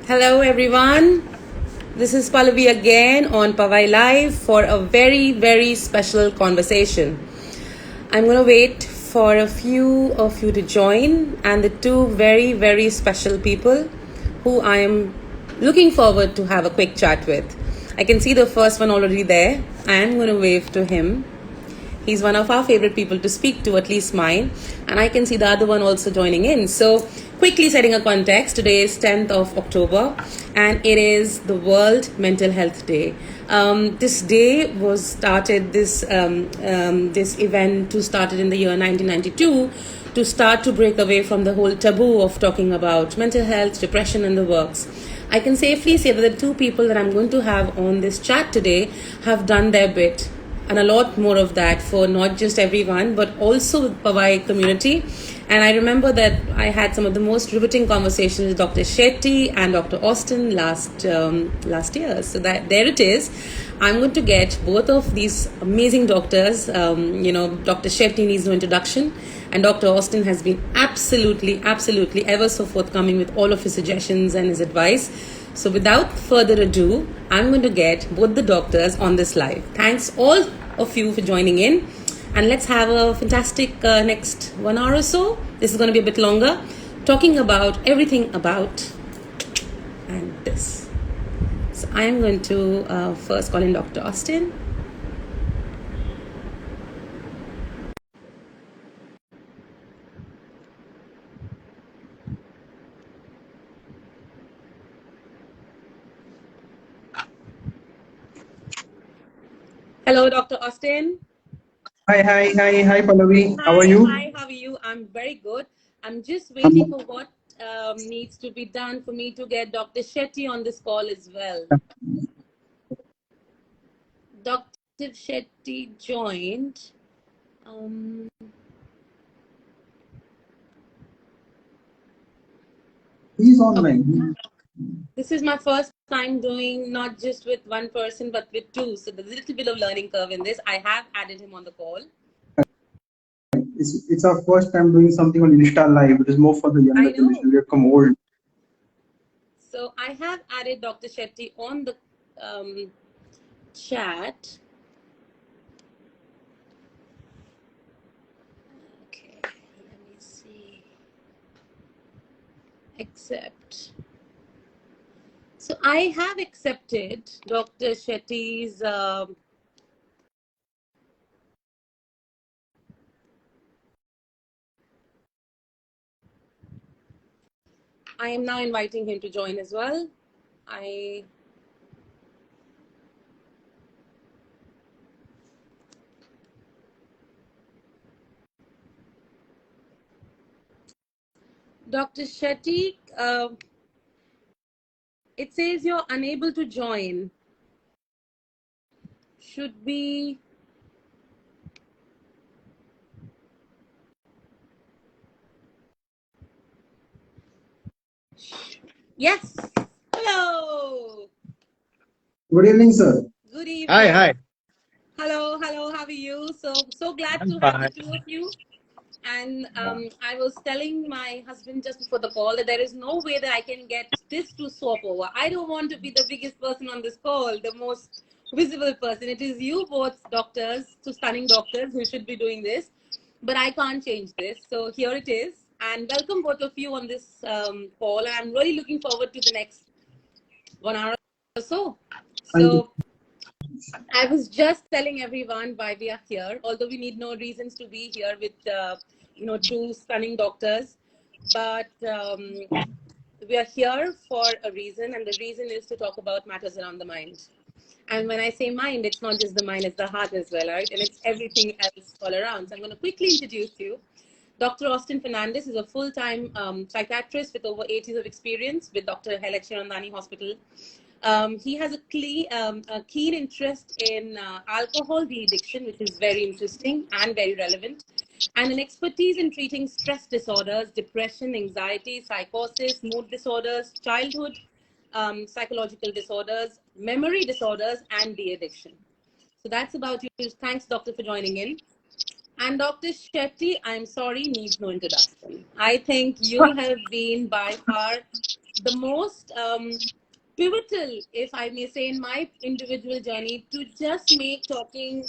Hello everyone, this is Pallavi again on Pavai Live for a very special conversation. I'm going to wait for a few of you to join and the two very special people who I am looking forward to have a quick chat with. I can see the first one already there. I'm going to wave to him. He's one of our favorite people to speak to, at least mine. And I can see the other one also joining in. So quickly setting a context, today is 10th of October and it is the World Mental Health Day. This day was started, this event was started in the year 1992 to start to break away from the whole taboo of talking about mental health, depression and the works. I can safely say that the two people that I'm going to have on this chat today have done their bit, and a lot more of that for not just everyone but also the Pavai community. And I remember that I had some of the most riveting conversations with Dr. Shetty and Dr. Austin last year. So that there it is. I'm going to get both of these amazing doctors. Dr. Shetty needs no introduction, and Dr. Austin has been absolutely ever so forthcoming with all of his suggestions and his advice. So without further ado, I'm going to get both the doctors on this live. Thanks all of you for joining in. And let's have a fantastic next 1 hour or so. This is going to be a bit longer. Talking about everything about and this. So I am going to first call in Dr. Austin. Hello, Dr. Austin. Hi, Pallavi. How are you? Hi, how are you? I'm very good. I'm just waiting for what needs to be done for me to get Dr. Shetty on this call as well. Dr. Shetty joined. He's online. This is my first time doing not just with one person but with two. So there's a little bit of learning curve in this. I have added him on the call. It's our first time doing something on Insta Live. It is more for the younger generation. We have come old. So I have added Dr. Shetty on the chat. Okay, let me see. Accept. So I have accepted Dr. Shetty's I am now inviting him to join as well. Dr. Shetty, it says you're unable to join. Should we? Yes. Hello. Good evening, sir. Good evening. Hi. Hello. How are you? So glad to have the two of you. And I was telling my husband just before the call that there is no way that I can get this to swap over. I don't want to be the biggest person on this call, the most visible person. It is you both doctors, two stunning doctors who should be doing this. But I can't change this. So here it is. And welcome both of you on this call. And I'm really looking forward to the next 1 hour or so. So I was just telling everyone why we are here, although we need no reasons to be here with, two stunning doctors. But we are here for a reason, and the reason is to talk about matters around the mind. And when I say mind, it's not just the mind, it's the heart as well, right? And it's everything else all around. So I'm going to quickly introduce you. Dr. Austin Fernandez is a full-time psychiatrist with over 8 years of experience with Dr. Hiranandani Hospital. He has a keen interest in alcohol de-addiction, which is very interesting and very relevant, and an expertise in treating stress disorders, depression, anxiety, psychosis, mood disorders, childhood psychological disorders, memory disorders, and de-addiction. So that's about you. Thanks, doctor, for joining in. And Dr. Shetty, I'm sorry, needs no introduction. I think you have been by far the most pivotal, if I may say, in my individual journey to just make talking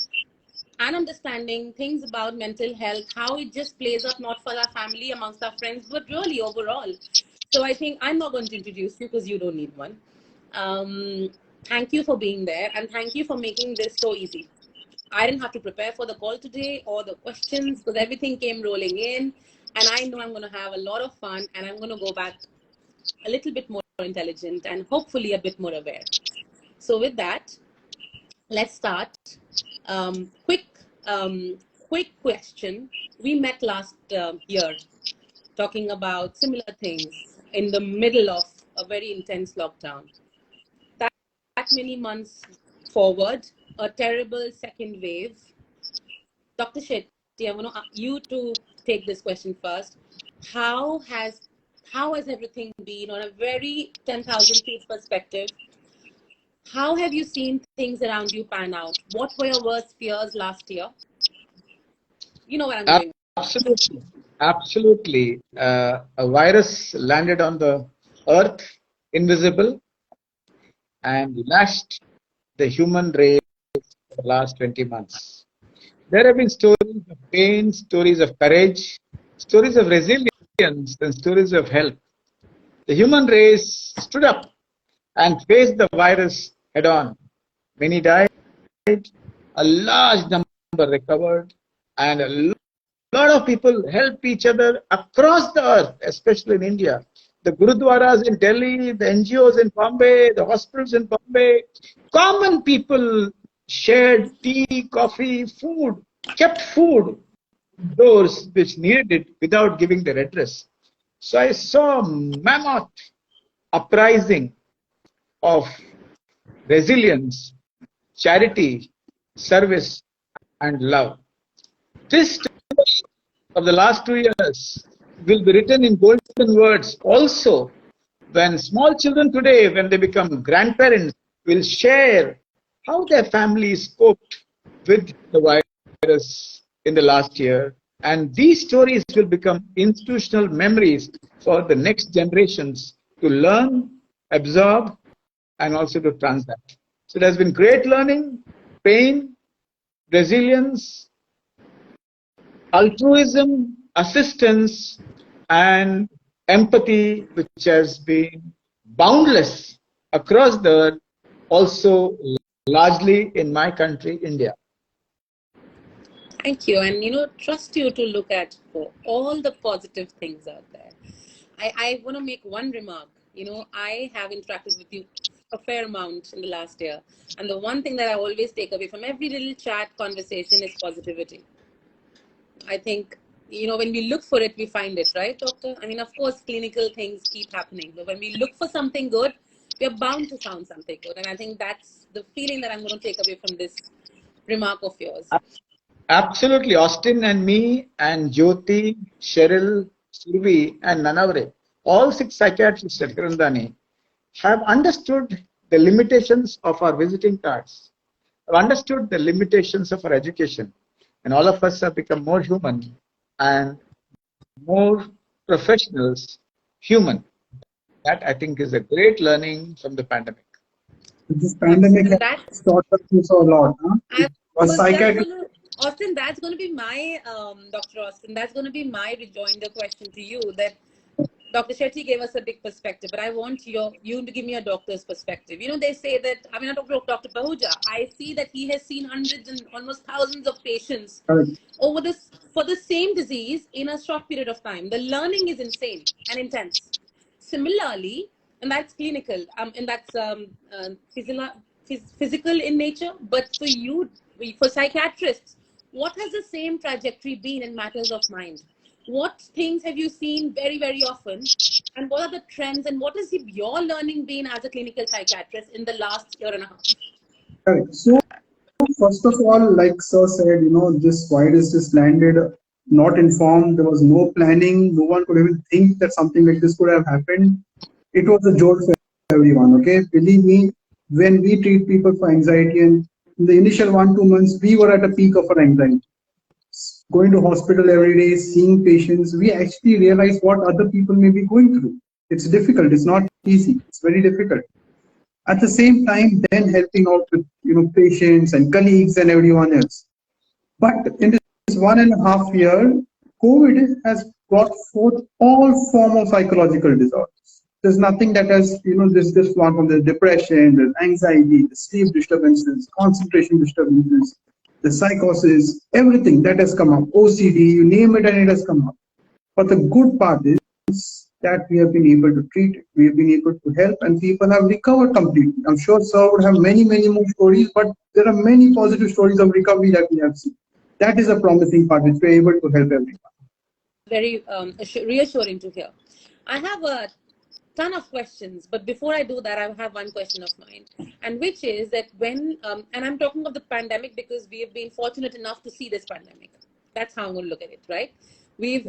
and understanding things about mental health, how it just plays up not for our family, amongst our friends, but really overall. So I think I'm not going to introduce you because you don't need one. Thank you for being there, and thank you for making this so easy. I didn't have to prepare for the call today or the questions because everything came rolling in, and I know I'm going to have a lot of fun, and I'm going to go back a little bit more intelligent and hopefully a bit more aware. So with that, let's start. Quick, quick question. We met last year talking about similar things in the middle of a very intense lockdown. That many months forward, a terrible second wave. Dr. Shetty, I want you to take this question first. How has everything been on a very 10,000 feet perspective? How have you seen things around you pan out? What were your worst fears last year? You know where I'm going. Absolutely. Absolutely. A virus landed on the earth, invisible, and lashed the human race for the last 20 months. There have been stories of pain, stories of courage, stories of resilience, and stories of help. The human race stood up and faced the virus head on. Many died, a large number recovered, and a lot of people help each other across the earth, especially in India. The Gurudwaras in Delhi, the NGOs in Bombay, the hospitals in Bombay, common people shared tea, coffee, food, kept food those which needed it without giving their address. So I saw a mammoth uprising of resilience, charity, service, and love. This story of the last 2 years will be written in golden words also when small children today, when they become grandparents, will share how their families coped with the virus in the last year. And these stories will become institutional memories for the next generations to learn, absorb, and also to transact. So there has been great learning, pain, resilience, altruism, assistance, and empathy, which has been boundless across the earth, also largely in my country, India. Thank you. And, trust you to look at for all the positive things out there. I want to make one remark. I have interacted with you a fair amount in the last year. And the one thing that I always take away from every little chat conversation is positivity. I think, when we look for it, we find it, right, doctor? I mean, of course, clinical things keep happening. But when we look for something good, we're bound to find something good. And I think that's the feeling that I'm going to take away from this remark of yours. Absolutely. Austin and me and Jyoti, Cheryl, Survi and Nanavre, all 6 psychiatrists at Hiranandani have understood the limitations of our visiting cards, have understood the limitations of our education. And all of us have become more human and more professionals, human. That I think is a great learning from the pandemic. This pandemic has taught us a lot. Austin, that's going to be my, Dr. Austin, that's going to be my rejoinder question to you, that Dr. Shetty gave us a big perspective, but I want you to give me a doctor's perspective. They say that, I mean, Dr. Pahuja, I see that he has seen hundreds and almost thousands of patients for the same disease in a short period of time. The learning is insane and intense. Similarly, and that's clinical, and that's physical in nature, but for you, for psychiatrists, what has the same trajectory been in matters of mind? What things have you seen very, very often? And what are the trends? And what has your learning been as a clinical psychiatrist in the last year and a half? Correct. So, first of all, like Sir said, this virus just landed not informed. There was no planning. No one could even think that something like this could have happened. It was a jolt for everyone. Okay, believe me, when we treat people for anxiety, and in the initial 1-2 months, we were at a peak of our anxiety. Going to hospital every day, seeing patients, we actually realize what other people may be going through. It's difficult. It's not easy. It's very difficult. At the same time, then helping out with patients and colleagues and everyone else. But in this 1.5 year, COVID has brought forth all form of psychological disorders. There's nothing that has, this one from the depression, the anxiety, the sleep disturbances, concentration disturbances, the psychosis, everything that has come up, OCD, you name it and it has come up. But the good part is that we have been able to treat it, we have been able to help, and people have recovered completely. I'm sure sir would have many, many more stories, but there are many positive stories of recovery that we have seen. That is a promising part, which we're able to help everyone. Very reassuring to hear. I have a ton of questions, but before I do that, I have one question of mine, and which is that when, and I'm talking of the pandemic because we have been fortunate enough to see this pandemic. That's how I'm going to look at it, right? We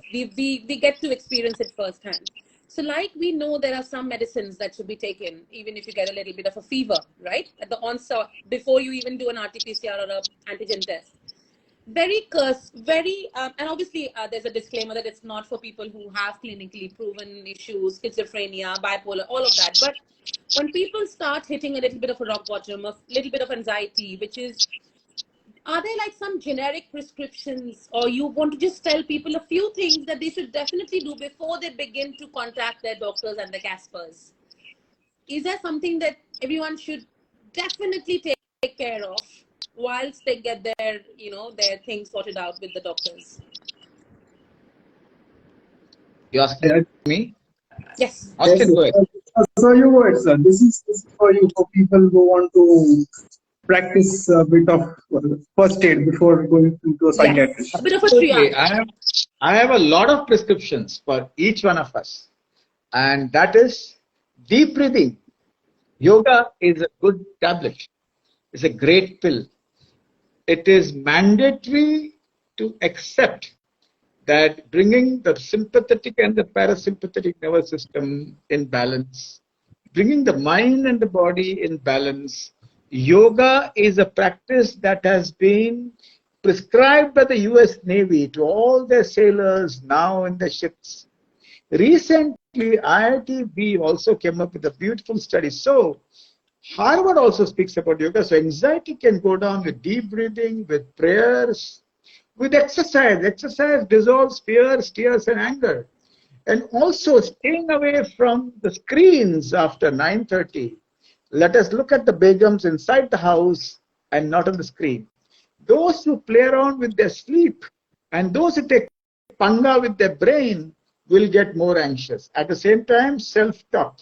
get to experience it firsthand. So like we know there are some medicines that should be taken, even if you get a little bit of a fever, right? At the onset, before you even do an RT-PCR or an antigen test. And obviously there's a disclaimer that it's not for people who have clinically proven issues, schizophrenia, bipolar, all of that. But when people start hitting a little bit of a rock bottom, a little bit of anxiety, are there like some generic prescriptions, or you want to just tell people a few things that they should definitely do before they begin to contact their doctors and the Caspers? Is there something that everyone should definitely take care of whilst they get their things sorted out with the doctors? You asking me? Yes. Austin, go ahead. So you words, sir. This is for you, for people who want to practice a bit of first aid before going into a psychiatrist. Yes. A bit of a triage. I have a lot of prescriptions for each one of us, and that is deep breathing. Yoga is a good tablet. It's a great pill. It is mandatory to accept that bringing the sympathetic and the parasympathetic nervous system in balance, bringing the mind and the body in balance. Yoga is a practice that has been prescribed by the US Navy to all their sailors now in the ships. Recently, IITB also came up with a beautiful study. So, Harvard also speaks about yoga. So, anxiety can go down with deep breathing, with prayers, with exercise. Exercise dissolves fears, tears, and anger. And also staying away from the screens after 9:30. Let us look at the begums inside the house and not on the screen. Those who play around with their sleep and those who take panga with their brain will get more anxious. At the same time, self-talk.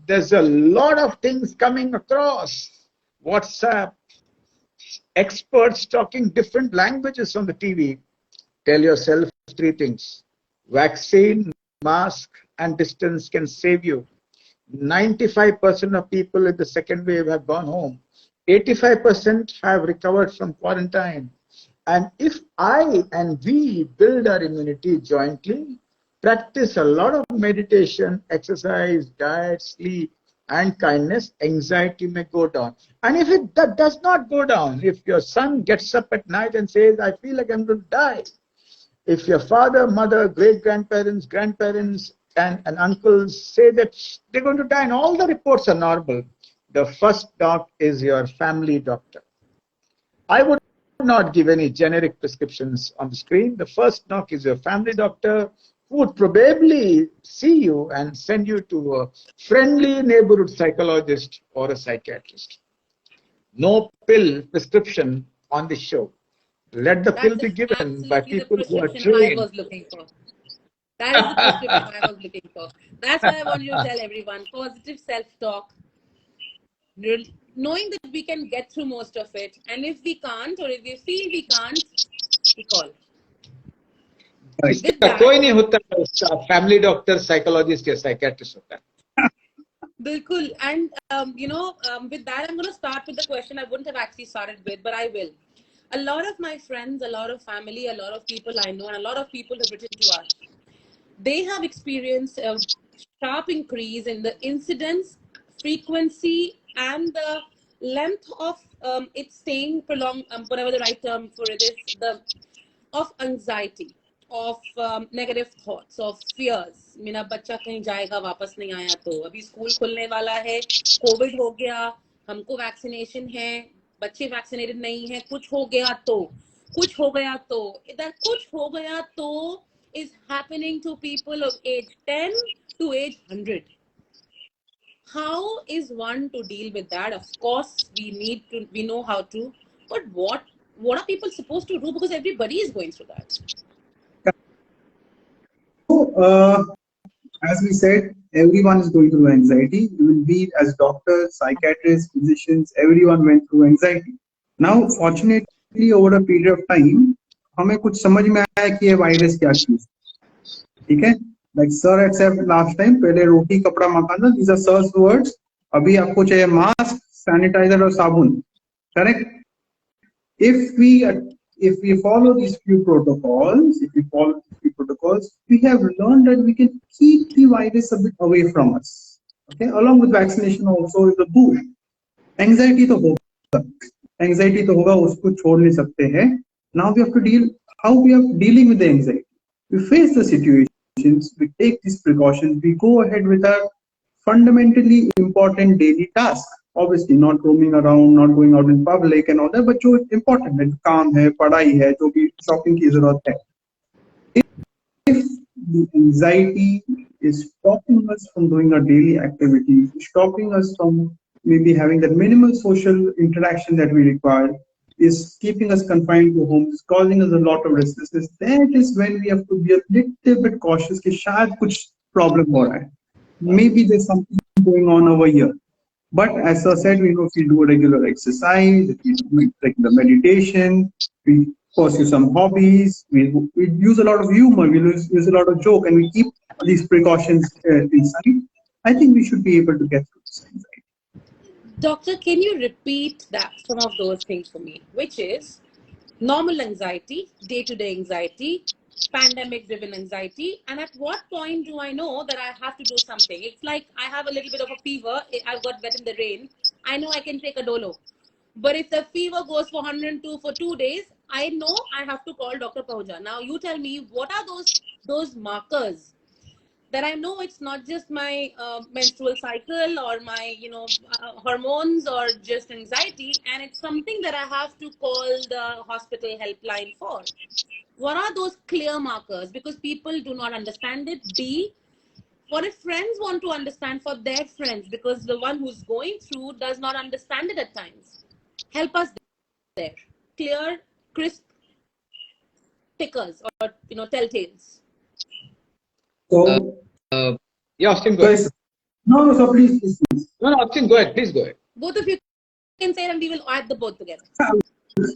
There's a lot of things coming across WhatsApp, experts talking different languages on the TV. Tell yourself three things. Vaccine, mask, and distance can save you. 95% of people in the second wave have gone home. 85% have recovered from quarantine. And if I and we build our immunity jointly, practice a lot of meditation, exercise, diet, sleep, and kindness, anxiety may go down. And if that does not go down, if your son gets up at night and says, I feel like I'm going to die, if your father, mother, great-grandparents, grandparents, and uncles say that they're going to die and all the reports are normal, the first doc is your family doctor. I would not give any generic prescriptions on the screen. The first knock is your family doctor, who would probably see you and send you to a friendly neighborhood psychologist or a psychiatrist. No pill prescription on the show. Let the pill be given by people who are trained. I was looking for. That is the prescription I was looking for. That's why I want you to tell everyone. Positive self-talk. Knowing that we can get through most of it. And if we can't, or if we feel we can't, we call. कोई नहीं होता family doctor, psychologist या psychiatrist होता है. Bilkul. And with that, I'm going to start with the question I wouldn't have actually started with, but I will. A lot of my friends, a lot of family, a lot of people I know, and a lot of people have written to us. They have experienced a sharp increase in the incidence, frequency, and the length of it staying prolonged, whatever the right term for it is, of anxiety. of negative thoughts, of fears. मेरा बच्चा कहीं जाएगा वापस नहीं आया तो, अभी school खुलने वाला है, कोविड हो गया, हमको वैक्सीनेशन है, बच्चे वैक्सीनेटेड नहीं है, कुछ हो गया तो, कुछ हो गया तो, इधर कुछ हो गया तो is happening to people of age 10 to age 100. How is one to deal with that? Of course we know how to, but what are people supposed to do, because everybody is going through that? So, as we said, everyone is going through anxiety. Even we as doctors, psychiatrists, physicians, everyone went through anxiety. Now, fortunately, over a period of time, हमें कुछ समझ में आया कि ये virus क्या चीज, ठीक है? Like sir had said last time, पहले रोटी कपड़ा मकान, these are sir's words. अभी आपको चाहिए मास्क, सैनिटाइजर और साबुन, correct? If we follow these few protocols, we have learned that we can keep the virus a bit away from us. Okay, along with vaccination also is a boost. Anxiety तो होगा, उसको छोड़ नहीं सकते हैं. Now we have to deal how we are dealing with the anxiety. We face the situations, we take these precautions, we go ahead with our fundamentally important daily task. Obviously not roaming around, not going out in public and all that, but जो important है, काम है, पढ़ाई है, जो भी shopping की जरूरत है. If the anxiety is stopping us from doing our daily activities, stopping us from maybe having that minimal social interaction that we require, is keeping us confined to homes, is causing us a lot of restlessness, that is when we have to be a little bit cautious कि शायद कुछ problem हो रहा है. Maybe there's something going on over here. But as I said, we know if we do regular exercise, if we do regular meditation, we pursue some hobbies, we use a lot of humor, we use a lot of joke, and we keep these precautions inside, I think we should be able to get through this anxiety. Doctor, can you repeat that, some of those things for me, which is normal anxiety, day-to-day anxiety, pandemic-driven anxiety, and at what point do I know that I have to do something? It's like I have a little bit of a fever, I've got wet in the rain, I know I can take a dolo. But if the fever goes for 102 for 2 days, I know I have to call Dr. Pahuja. Now you tell me, what are those markers that I know it's not just my menstrual cycle or my hormones or just anxiety, and it's something that I have to call the hospital helpline for? What are those clear markers? Because people do not understand it. B, what if friends want to understand for their friends, because the one who's going through does not understand it at times? Help us there. Clear, crisp tickers or telltales. So, yeah, Austin, go ahead. No, so please. No, Austin, go ahead. Please go ahead. Both of you can say it and we will add the both together.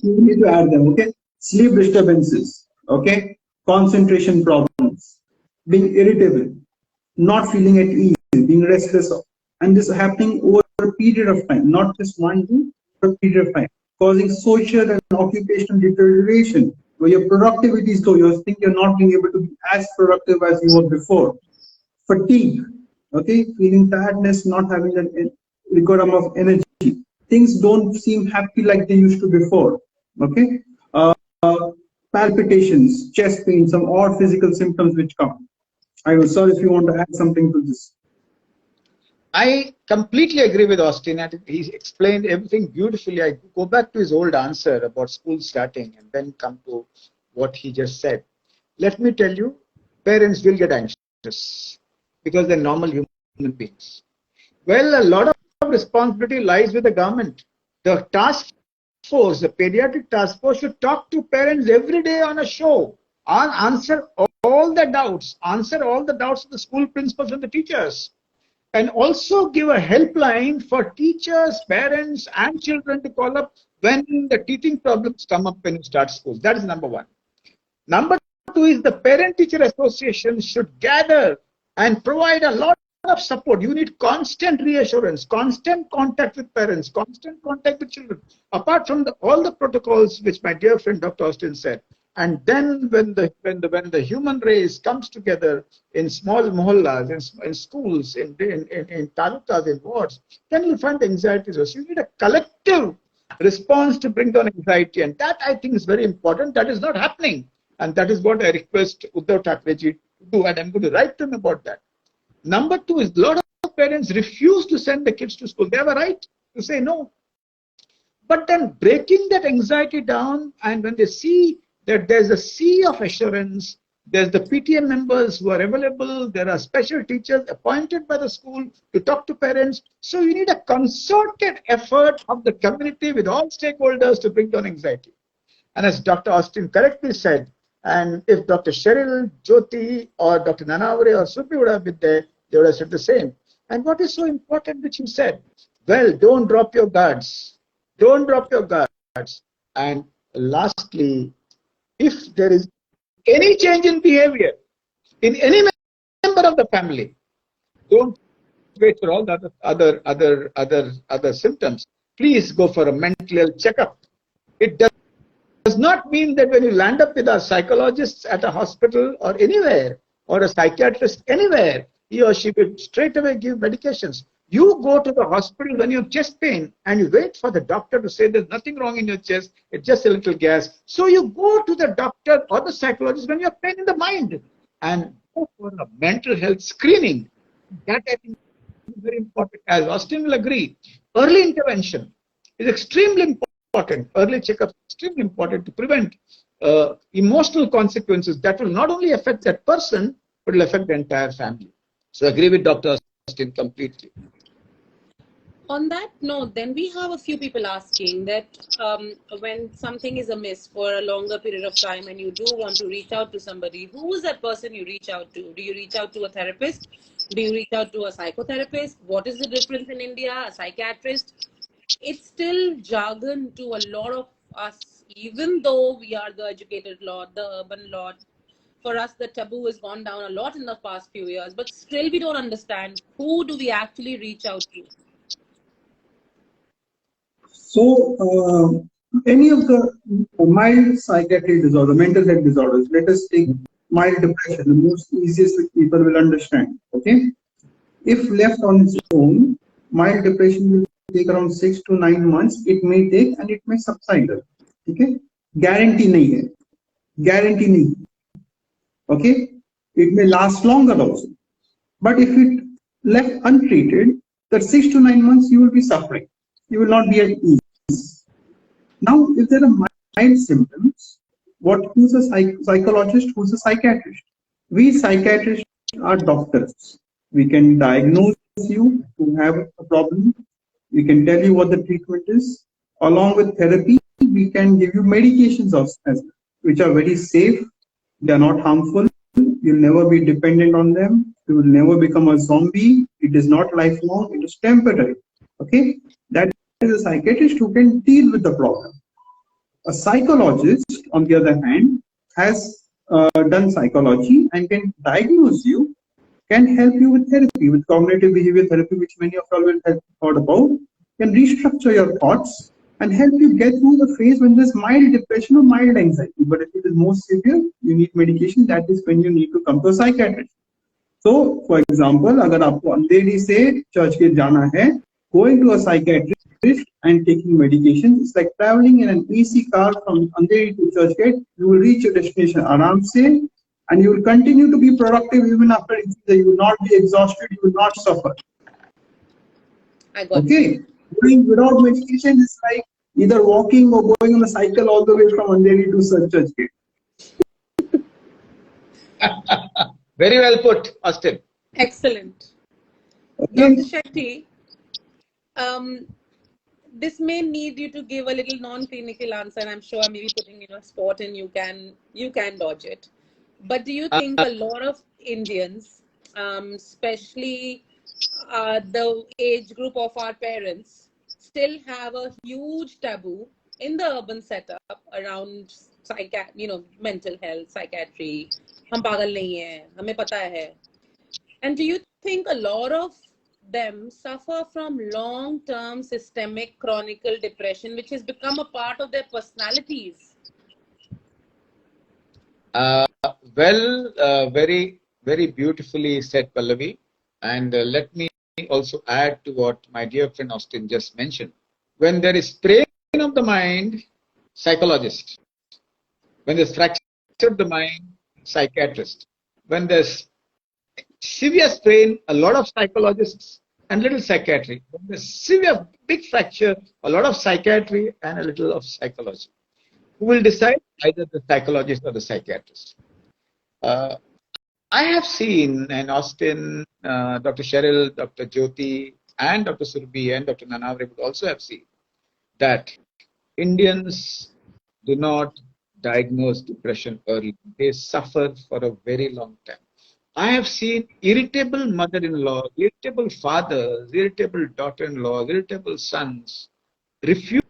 You need to add them, okay? Sleep disturbances, okay? Concentration problems, being irritable, not feeling at ease, being restless, and this happening over a period of time, not just one day, over a period of time, causing social and occupational deterioration, where your productivity is low, you think you're not being able to be as productive as you were before. Fatigue, okay, feeling tiredness, not having a record amount of energy. Things don't seem happy like they used to before, okay? Palpitations, chest pain, some odd physical symptoms which come. I was sorry if you want to add something to this. I completely agree with Austin, and he explained everything beautifully. I go back to his old answer about school starting and then come to what he just said. Let me tell you, parents will get anxious because they're normal human beings. Well, a lot of responsibility lies with the government. The task force, the pediatric task force, should talk to parents every day on a show, answer all the doubts of the school principals and the teachers, and also give a helpline for teachers, parents, and children to call up when the teaching problems come up when you start school. That is number one. Number two is the parent-teacher association should gather and provide a lot of support. You need constant reassurance, constant contact with parents, constant contact with children, apart from all the protocols which my dear friend Dr. Austin said. And then when the human race comes together in small mohallas, in schools, in talukas, in wards, then you find anxiety. So you need a collective response to bring down anxiety, and that I think is very important. That is not happening. And that is what I request Uddhav Thackeray ji to do, and I'm going to write to him about that. Number two is a lot of parents refuse to send the kids to school. They have a right to say no. But then breaking that anxiety down, and when they see that there's a sea of assurance, there's the PTA members who are available, there are special teachers appointed by the school to talk to parents. So you need a concerted effort of the community with all stakeholders to bring down anxiety. And as Dr. Austin correctly said, and if Dr. Cheryl, Jyoti, or Dr. Nanavare or Supi would have been there, they would have said the same. And what is so important, which you said, well, don't drop your guards. Don't drop your guards. And lastly, if there is any change in behavior in any member of the family, don't wait for all the other symptoms. Please go for a mental health checkup. It does not mean that when you land up with a psychologist at a hospital or anywhere, or a psychiatrist anywhere, he or she will straight away give medications. You go to the hospital when you have chest pain and you wait for the doctor to say there's nothing wrong in your chest, it's just a little gas. So you go to the doctor or the psychologist when you have pain in the mind and go for a mental health screening. That I think is very important. As Austin will agree, early intervention is extremely important. Early checkup is extremely important to prevent emotional consequences that will not only affect that person, but will affect the entire family. So I agree with Dr. Austin completely. On that note, then we have a few people asking that when something is amiss for a longer period of time and you do want to reach out to somebody, who is that person you reach out to? Do you reach out to a therapist? Do you reach out to a psychotherapist? What is the difference in India? A psychiatrist? It's still jargon to a lot of us, even though we are the educated lot, the urban lot. For us, the taboo has gone down a lot in the past few years, but still we don't understand who do we actually reach out to. So, any of the mild psychiatric disorder, mental health disorders, let us take mild depression, the most easiest which people will understand. Okay, if left on its own, mild depression will take around 6 to 9 months. It may take and it may subside. Okay, guarantee nahi hai. Guarantee nahi. Okay, it may last longer also. But if it left untreated, that 6 to 9 months you will be suffering. You will not be at ease. Now, if there are mild symptoms, who's a psychologist, who's a psychiatrist? We psychiatrists are doctors. We can diagnose you who have a problem. We can tell you what the treatment is. Along with therapy, we can give you medications as well, which are very safe. They are not harmful. You'll never be dependent on them. You will never become a zombie. It is not lifelong. It is temporary. Okay? That is a psychiatrist who can deal with the problem. A psychologist, on the other hand, has done psychology and can diagnose you, can help you with therapy, with cognitive behavior therapy, which many of you will have thought about, can restructure your thoughts and help you get through the phase when there's mild depression or mild anxiety. But if it is more severe, you need medication. That is when you need to come to a psychiatrist. So, for example, अगर आपको अंधेरी से church gate जाना है, going to a psychiatrist and taking medication, it's like traveling in an AC car from Andheri to Churchgate. You will reach your destination aram se, and you will continue to be productive even after you will not be exhausted, you will not suffer. I got okay. Going without medication is like either walking or going on a cycle all the way from Andheri to Churchgate. Very well put, Austin. Excellent. Okay. Dr. Shetty, this may need you to give a little non-clinical answer, and I'm sure I may be putting in a spot and you can dodge it. But do you think a lot of Indians, especially the age group of our parents, still have a huge taboo in the urban setup around mental health, psychiatry? हम पागल नहीं हैं, हमें पता है. And do you think a lot of them suffer from long-term systemic chronic depression, which has become a part of their personalities? Very, very beautifully said, Pallavi. And let me also add to what my dear friend Austin just mentioned. When there is strain of the mind, psychologist. When there's fracture of the mind, psychiatrist. When there's severe strain, a lot of psychologists and little psychiatry. When there's severe big fracture, a lot of psychiatry and a little of psychology. Who will decide? Either the psychologist or the psychiatrist. I have seen in Austin, Dr. Cheryl, Dr. Jyoti, and Dr. Surbi and Dr. Nanavre would also have seen that Indians do not diagnose depression early. They suffer for a very long time. I have seen irritable mother-in-law, irritable fathers, irritable daughter-in-law, irritable sons refusing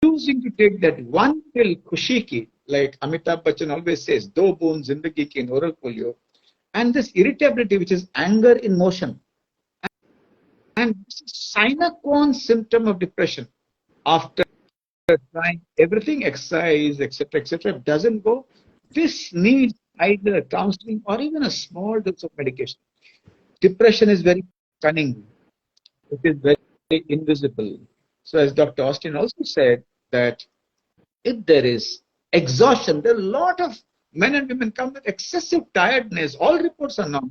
to take that one pill, Khushi ki, like Amitabh Bachchan always says, do boon zindagi ki in oral polio, and this irritability, which is anger in motion, and this is sine qua non symptom of depression. After trying everything, exercise, etc., doesn't go, this needs either counseling or even a small dose of medication. Depression is very cunning. It is very invisible. So as Dr. Austin also said, that if there is exhaustion, there are a lot of men and women come with excessive tiredness. All reports are normal.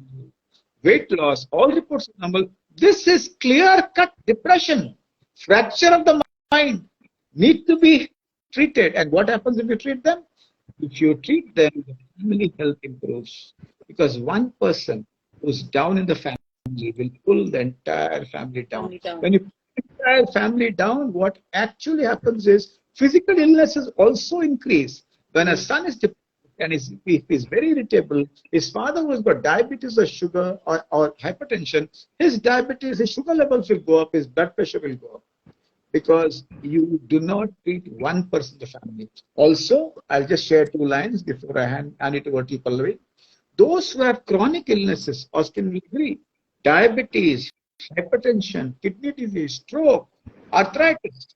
Weight loss, all reports are normal. This is clear-cut depression. Fracture of the mind need to be treated. And what happens if you treat them? If you treat them, the family health improves. Because one person who's down in the family will pull the entire family down. When you pull the entire family down, what actually happens is physical illnesses also increase. When a son is depressed and he's very irritable, his father who's got diabetes or sugar or hypertension, his diabetes, his sugar levels will go up, his blood pressure will go up. Because you do not treat one person in the family. Also, I'll just share two lines before I hand it over to you, Pallavi. Those who have chronic illnesses, Austin will agree, diabetes, hypertension, kidney disease, stroke, arthritis,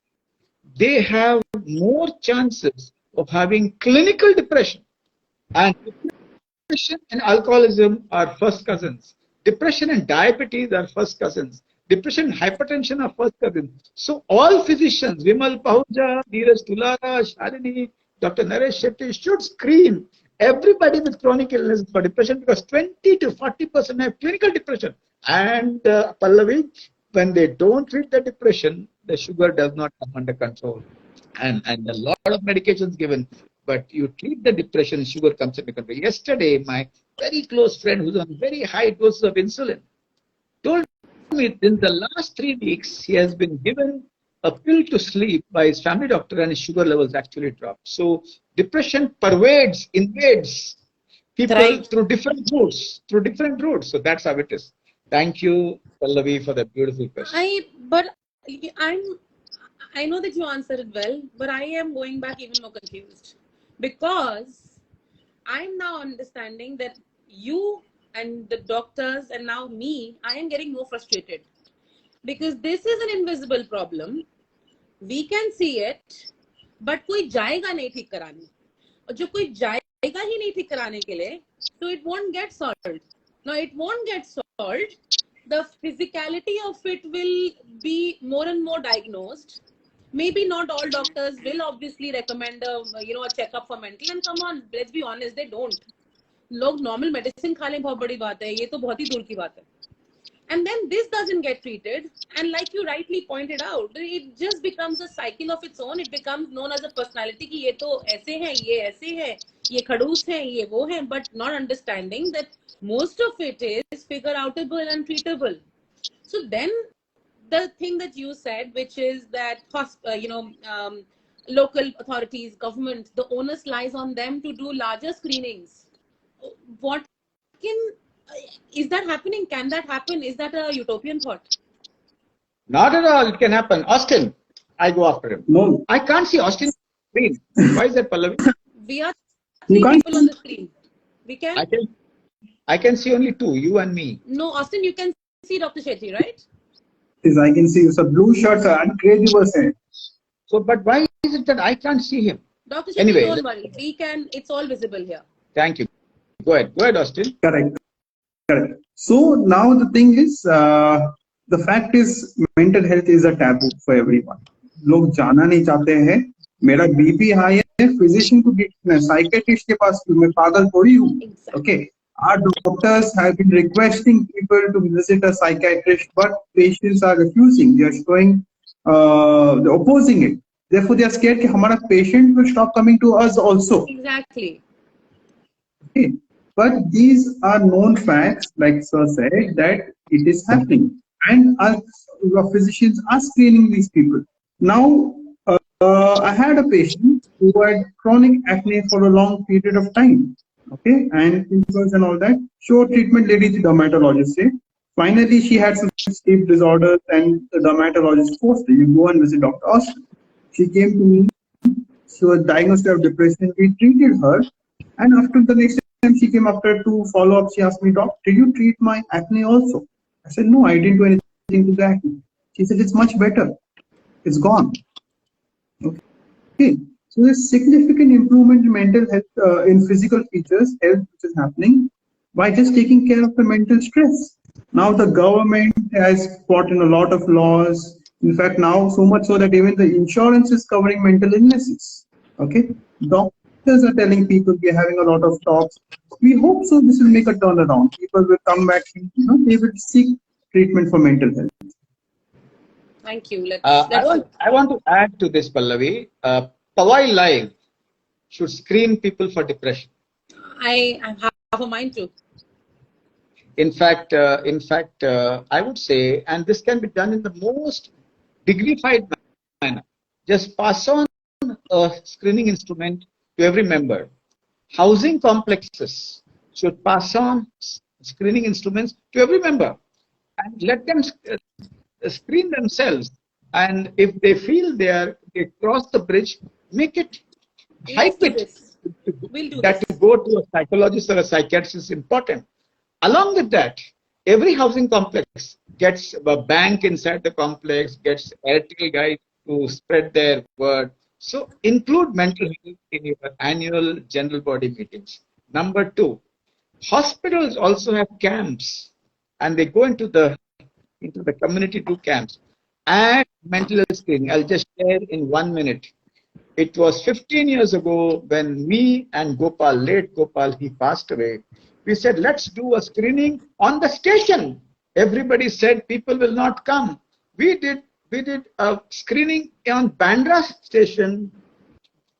they have more chances of having clinical depression. And depression and alcoholism are first cousins. Depression and diabetes are first cousins. Depression and hypertension are first cousins. So all physicians, Vimal Pahuja, Neeraj Tulara, Shalini, Dr. Naresh Shetty should screen everybody with chronic illness for depression, because 20 to 40% have clinical depression. And Pallavi, when they don't treat the depression, the sugar does not come under control. And a lot of medications given, but you treat the depression, sugar comes under control. Yesterday, my very close friend who's on very high doses of insulin told me in the last 3 weeks, he has been given a pill to sleep by his family doctor and his sugar levels actually dropped. So depression pervades, invades people through different routes, So that's how it is. Thank you, Pallavi, for that beautiful question. I know that you answered it well, but I am going back even more confused, because I'm now understanding that you and the doctors and now me, I am getting more frustrated, because this is an invisible problem. We can see it, but कोई जाएगा नहीं ठीक कराने, और जो कोई जाएगा ही नहीं ठीक कराने के लिए, so it won't get solved. Now it won't get solved. The physicality of it will be more and more diagnosed. Maybe not all doctors will obviously recommend a checkup for mental. And come on, let's be honest, they don't. लोग normal medicine खा लें बहुत बड़ी बात है, ये तो बहुत ही दूर की बात है. And then this doesn't get treated, and like you rightly pointed out, it just becomes a cycle of its own. It becomes known as a personality कि ये तो ऐसे हैं, ये ऐसे हैं, ये खड़ूस हैं, ये वो हैं, but not understanding that most of it is figure outable and treatable. So then the thing that you said, which is that local authorities, government, the onus lies on them to do larger screenings. Is that happening? Can that happen? Is that a utopian thought? Not at all. It can happen. Austin, I go after him. No. I can't see Austin on the screen. Why is that, Pallavi? We are 3 people on the screen. We can? I can see only 2, you and me. No, Austin, you can see Dr. Shetty, right? Yes, I can see. It's a blue shirt and crazy person. So, but why is it that I can't see him? Dr. Shetty, anyway, don't worry. We can. It's all visible here. Thank you. Go ahead, Austin. Correct. So now the thing is, the fact is, mental health is a taboo for everyone. लोग जाना नहीं चाहते हैं. मेरा BP high है. physician को देखना, psychiatrist के पास क्यों? मैं पागल थोड़ी हूँ. Exactly. Okay. Our doctors have been requesting people to visit a psychiatrist, but patients are refusing. They are showing, they're opposing it. Therefore, they are scared that our patient will stop coming to us also. Exactly. Okay. But these are known facts, like Sir said, that it is happening. And our physicians are screening these people. Now, I had a patient who had chronic acne for a long period of time. Okay, and pimples and all that. Short treatment lady, the dermatologist said. Finally, she had some sleep disorders, and the dermatologist forced her, you go and visit Dr. Austin. She came to me. She was diagnosed with depression. We treated her, and after the next time she came after 2 follow-ups, she asked me, Doc, did you treat my acne also? I said, no, I didn't do anything to the acne. She said, it's much better. It's gone. Okay. So there's significant improvement in mental health, in physical features, health which is happening by just taking care of the mental stress. Now the government has brought in a lot of laws. In fact, now so much so that even the insurance is covering mental illnesses. Okay. Doctors are telling people, we're having a lot of talks. We hope so this will make a turnaround. People will come back and they will seek treatment for mental health. Thank you. I want to add to this, Pallavi. Pawai Live should screen people for depression. I have a mind to. In fact, I would say, and this can be done in the most dignified manner. Just pass on a screening instrument to every member. Housing complexes should pass on screening instruments to every member and let them screen themselves. And if they feel they cross the bridge, make it, hype it. That to go to a psychologist or a psychiatrist is important. Along with that, every housing complex gets a bank inside the complex, gets Airtel guys to spread their word. So include mental health in your annual general body meetings. Number 2, hospitals also have camps, and they go into the community to camps and mental health screening. I'll just share in 1 minute. It was 15 years ago when me and Gopal, late Gopal, he passed away. We said, let's do a screening on the station. Everybody said people will not come. We did a screening on Bandra station,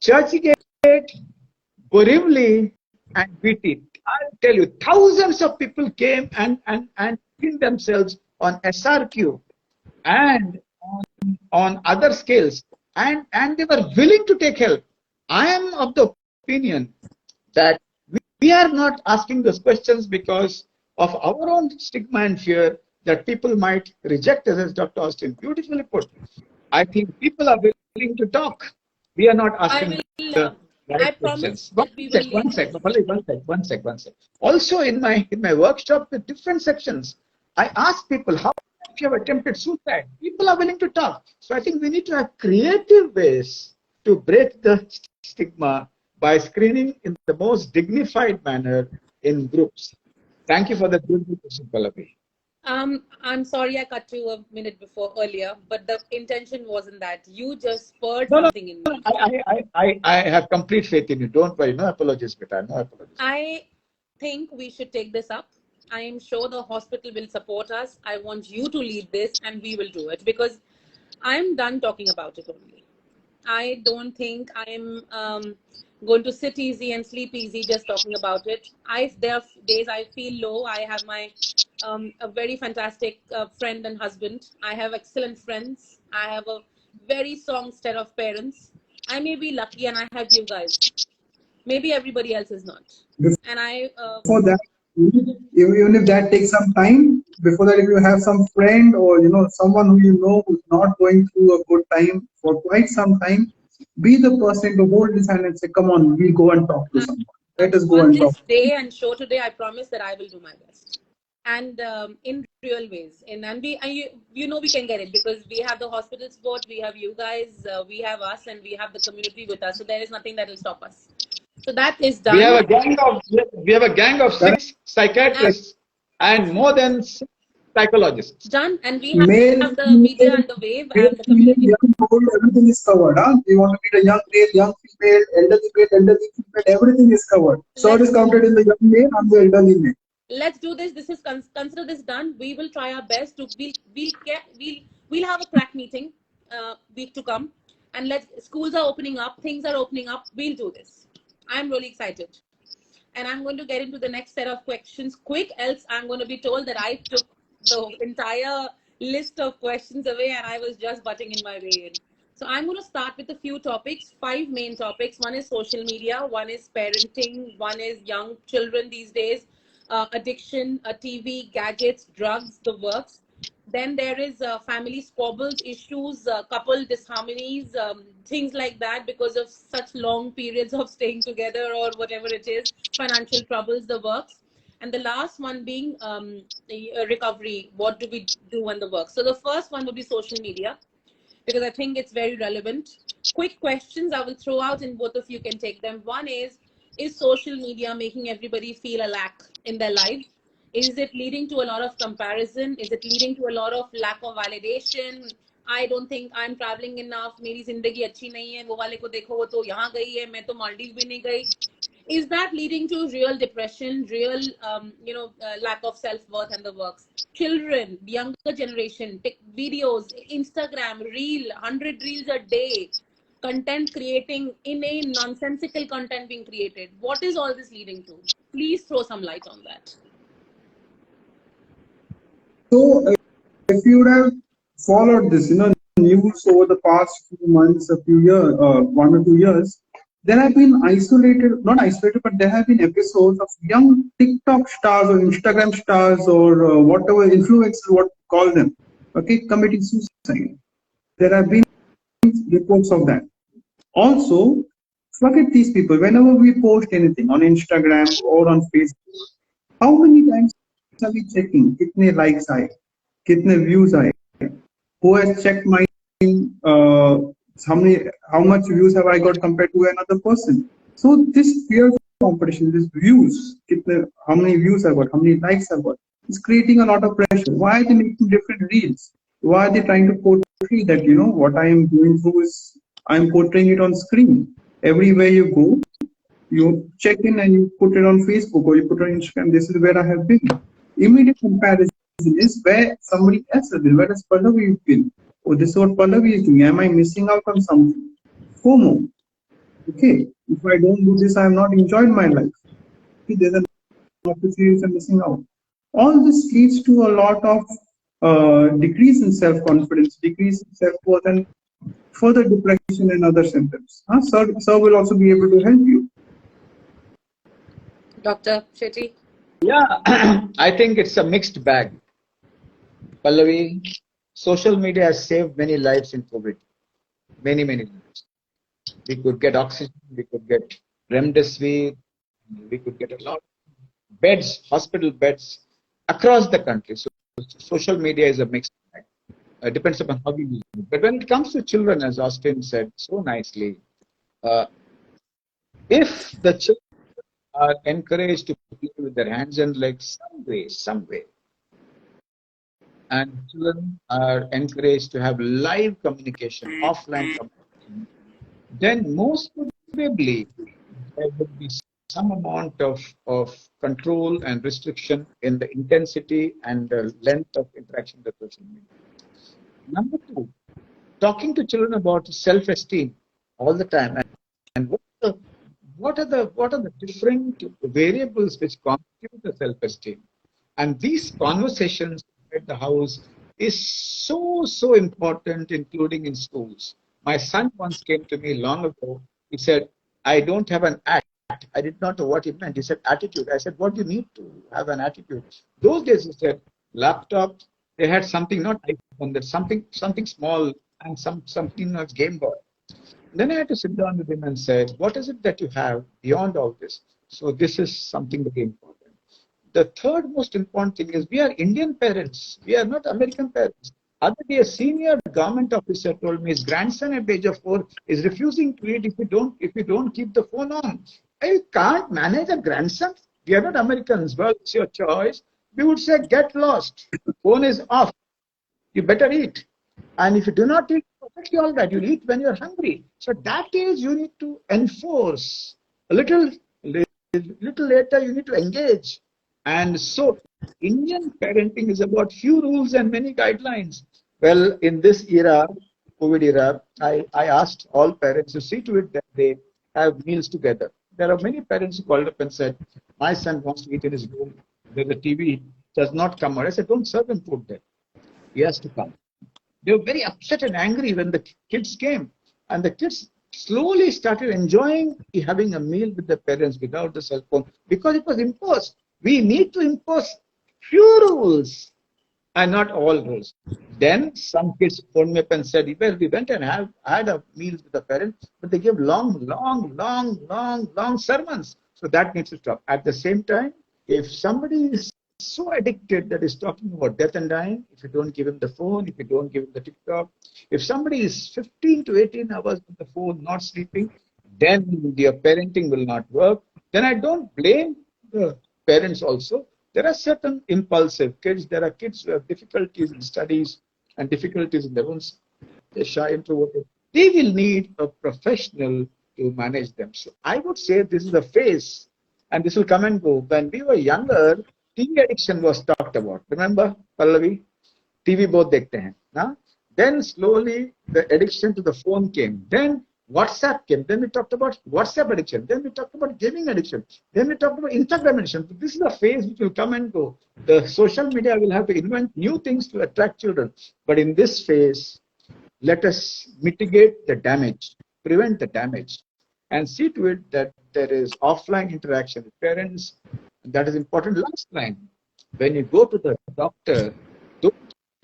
Churchgate, Borivali, and BT. I'll tell you, thousands of people came and screened themselves on SRQ and on other scales, and they were willing to take help. I am of the opinion that we are not asking those questions because of our own stigma and fear that people might reject us, as Dr. Austin beautifully put. I think people are willing to talk. We are not asking the right questions. One sec. Also, in my workshop with different sections, I ask people, how if you have attempted suicide? People are willing to talk. So I think we need to have creative ways to break the stigma by screening in the most dignified manner in groups. Thank you for the beautiful question, Pallavi. I'm sorry I cut you a minute before earlier, but the intention wasn't that. You just spurred something in me. I have complete faith in you. Don't worry. No apologies, Beta. No apologies. I think we should take this up. I am sure the hospital will support us. I want you to lead this and we will do it because I'm done talking about it only. I don't think I'm going to sit easy and sleep easy just talking about it. There are days I feel low. I have my a very fantastic friend and husband. I have excellent friends. I have a very strong set of parents. I may be lucky and I have you guys. Maybe everybody else is not. And for that, even if that takes some time, before that, if you have some friend or someone who who's not going through a good time for quite some time, be the person to hold his hand and say, come on, we'll go and talk to someone. Let us go and talk. On this day and show today, I promise that I will do my best. And in real ways. We can get it because we have the hospital support, we have you guys, we have us, and we have the community with us. So there is nothing that will stop us. So that is done. We have a gang of 6 psychiatrists and more than 6 psychologists. Done, and we have the media and the wave and the community. Everything is covered. We want to meet a young male, young elderly female, everything is covered. Sir is counted in the young male and the elderly male. Let's do this. This is consider this done. We will try our best to we'll have a crack meeting week to come, and schools are opening up, things are opening up. We'll do this. I'm really excited, and I'm going to get into the next set of questions quick. Else, I'm going to be told that I took the entire list of questions away, and I was just butting in my way in. So I'm going to start with a few topics, 5 main topics. One is social media, one is parenting, one is young children these days, addiction, TV, gadgets, drugs, the works. Then there is family squabbles, issues, couple disharmonies, things like that because of such long periods of staying together or whatever it is, financial troubles, the works. And the last one being recovery. What do we do when the works? So the first one would be social media, because I think it's very relevant. Quick questions I will throw out and both of you can take them. One is social media making everybody feel a lack in their lives? Is it leading to a lot of comparison? Is it leading to a lot of lack of validation? I don't think I'm traveling enough. मेरी जिंदगी अच्छी नहीं है. वो वाले को देखो वो तो यहाँ गई है, मैं तो मालदीव भी नहीं गई. Is that leading to real depression, real lack of self-worth and the works? Children, younger generation, videos, Instagram, reel, 100 reels a day, content creating, inane, nonsensical content being created. What is all this leading to? Please throw some light on that. So, if you would have followed this, news over the past few months, a few years, 1 or 2 years, there have been not isolated, but there have been episodes of young TikTok stars or Instagram stars or whatever influencers, what you call them, okay, committing suicide. There have been reports of that. Also, forget these people. Whenever we post anything on Instagram or on Facebook, how many times are we checking? Kitne likes aaye? Kitne views aaye? Who has checked my how much views have I got compared to another person? So this fear of competition, this views, how many views I got, how many likes I got, is creating a lot of pressure. Why are they making different reels? Why are they trying to portray that, what I am doing through is I'm portraying it on screen. Everywhere you go, you check in and you put it on Facebook or you put it on Instagram. This is where I have been. Immediate comparison is where somebody else has been. Where does Pallavi been? Oh, this is what Pallavi is doing. Am I missing out on something? FOMO. Okay, if I don't do this, I have not enjoyed my life. Okay, there's an opportunity I'm missing out. All this leads to a lot of decrease in self-confidence, decrease in self-worth, and further depression and other symptoms. Sir will also be able to help you. Dr. Shetty? Yeah, I think it's a mixed bag. Pallavi, social media has saved many lives in COVID. Many, many lives. We could get oxygen, we could get remdesivir, we could get a lot of beds, hospital beds across the country. So social media is a mixed bag. It depends upon how we use it. But when it comes to children, as Austin said so nicely, if the children are encouraged to play with their hands and legs some way, and children are encouraged to have live communication, offline communication, then most probably there would be some amount of control and restriction in the intensity and the length of interaction with social media. Number 2, talking to children about self-esteem all the time, and what are the different variables which constitute the self-esteem, and these conversations at the house is so important, including in schools. My son once came to me long ago. He said, I don't have an act. I did not know what he meant. He said, attitude. I said, what do you need to have an attitude? Those days, he said, laptop. They had something, not iPhone, that something small and something else, Game Boy. Then I had to sit down with him and say, what is it that you have beyond all this? So this is something very important. The third most important thing is we are Indian parents. We are not American parents. Other day, a senior government officer told me his grandson at the age of 4 is refusing to eat if you don't keep the phone on. I can't manage a grandson. We are not Americans. Well, it's your choice. We would say, get lost. Phone is off. You better eat. And if you do not eat, perfectly all right. You eat when you're hungry. So at that age, you need to enforce. A little later, you need to engage. And so Indian parenting is about few rules and many guidelines. Well, in this era, COVID era, I asked all parents to see to it that they have meals together. There are many parents who called up and said, my son wants to eat in his room. Where the TV does not come out. I said, don't serve him food there. He has to come. They were very upset and angry when the kids came. And the kids slowly started enjoying having a meal with the parents without the cell phone because it was imposed. We need to impose few rules and not all rules. Then some kids phoned me up and said, well, we went and had a meal with the parents, but they gave long sermons. So that needs to stop. At the same time, if somebody is so addicted that is talking about death and dying, if you don't give him the phone, if you don't give him the TikTok, if somebody is 15 to 18 hours on the phone, not sleeping, then their parenting will not work. Then I don't blame the parents also. There are certain impulsive kids. There are kids who have difficulties in studies and difficulties in their own. They're shy, introverted. They will need a professional to manage them. So I would say this is a phase, and this will come and go. When we were younger, TV addiction was talked about. Remember, Pallavi? TV both dekhte hain. Na? Then slowly the addiction to the phone came. Then WhatsApp came. Then we talked about WhatsApp addiction. Then we talked about gaming addiction. Then we talked about Instagram addiction. This is a phase which will come and go. The social media will have to invent new things to attract children. But in this phase, let us mitigate the damage, prevent the damage, and see to it that there is offline interaction with parents. That is important. Last line, when you go to the doctor, don't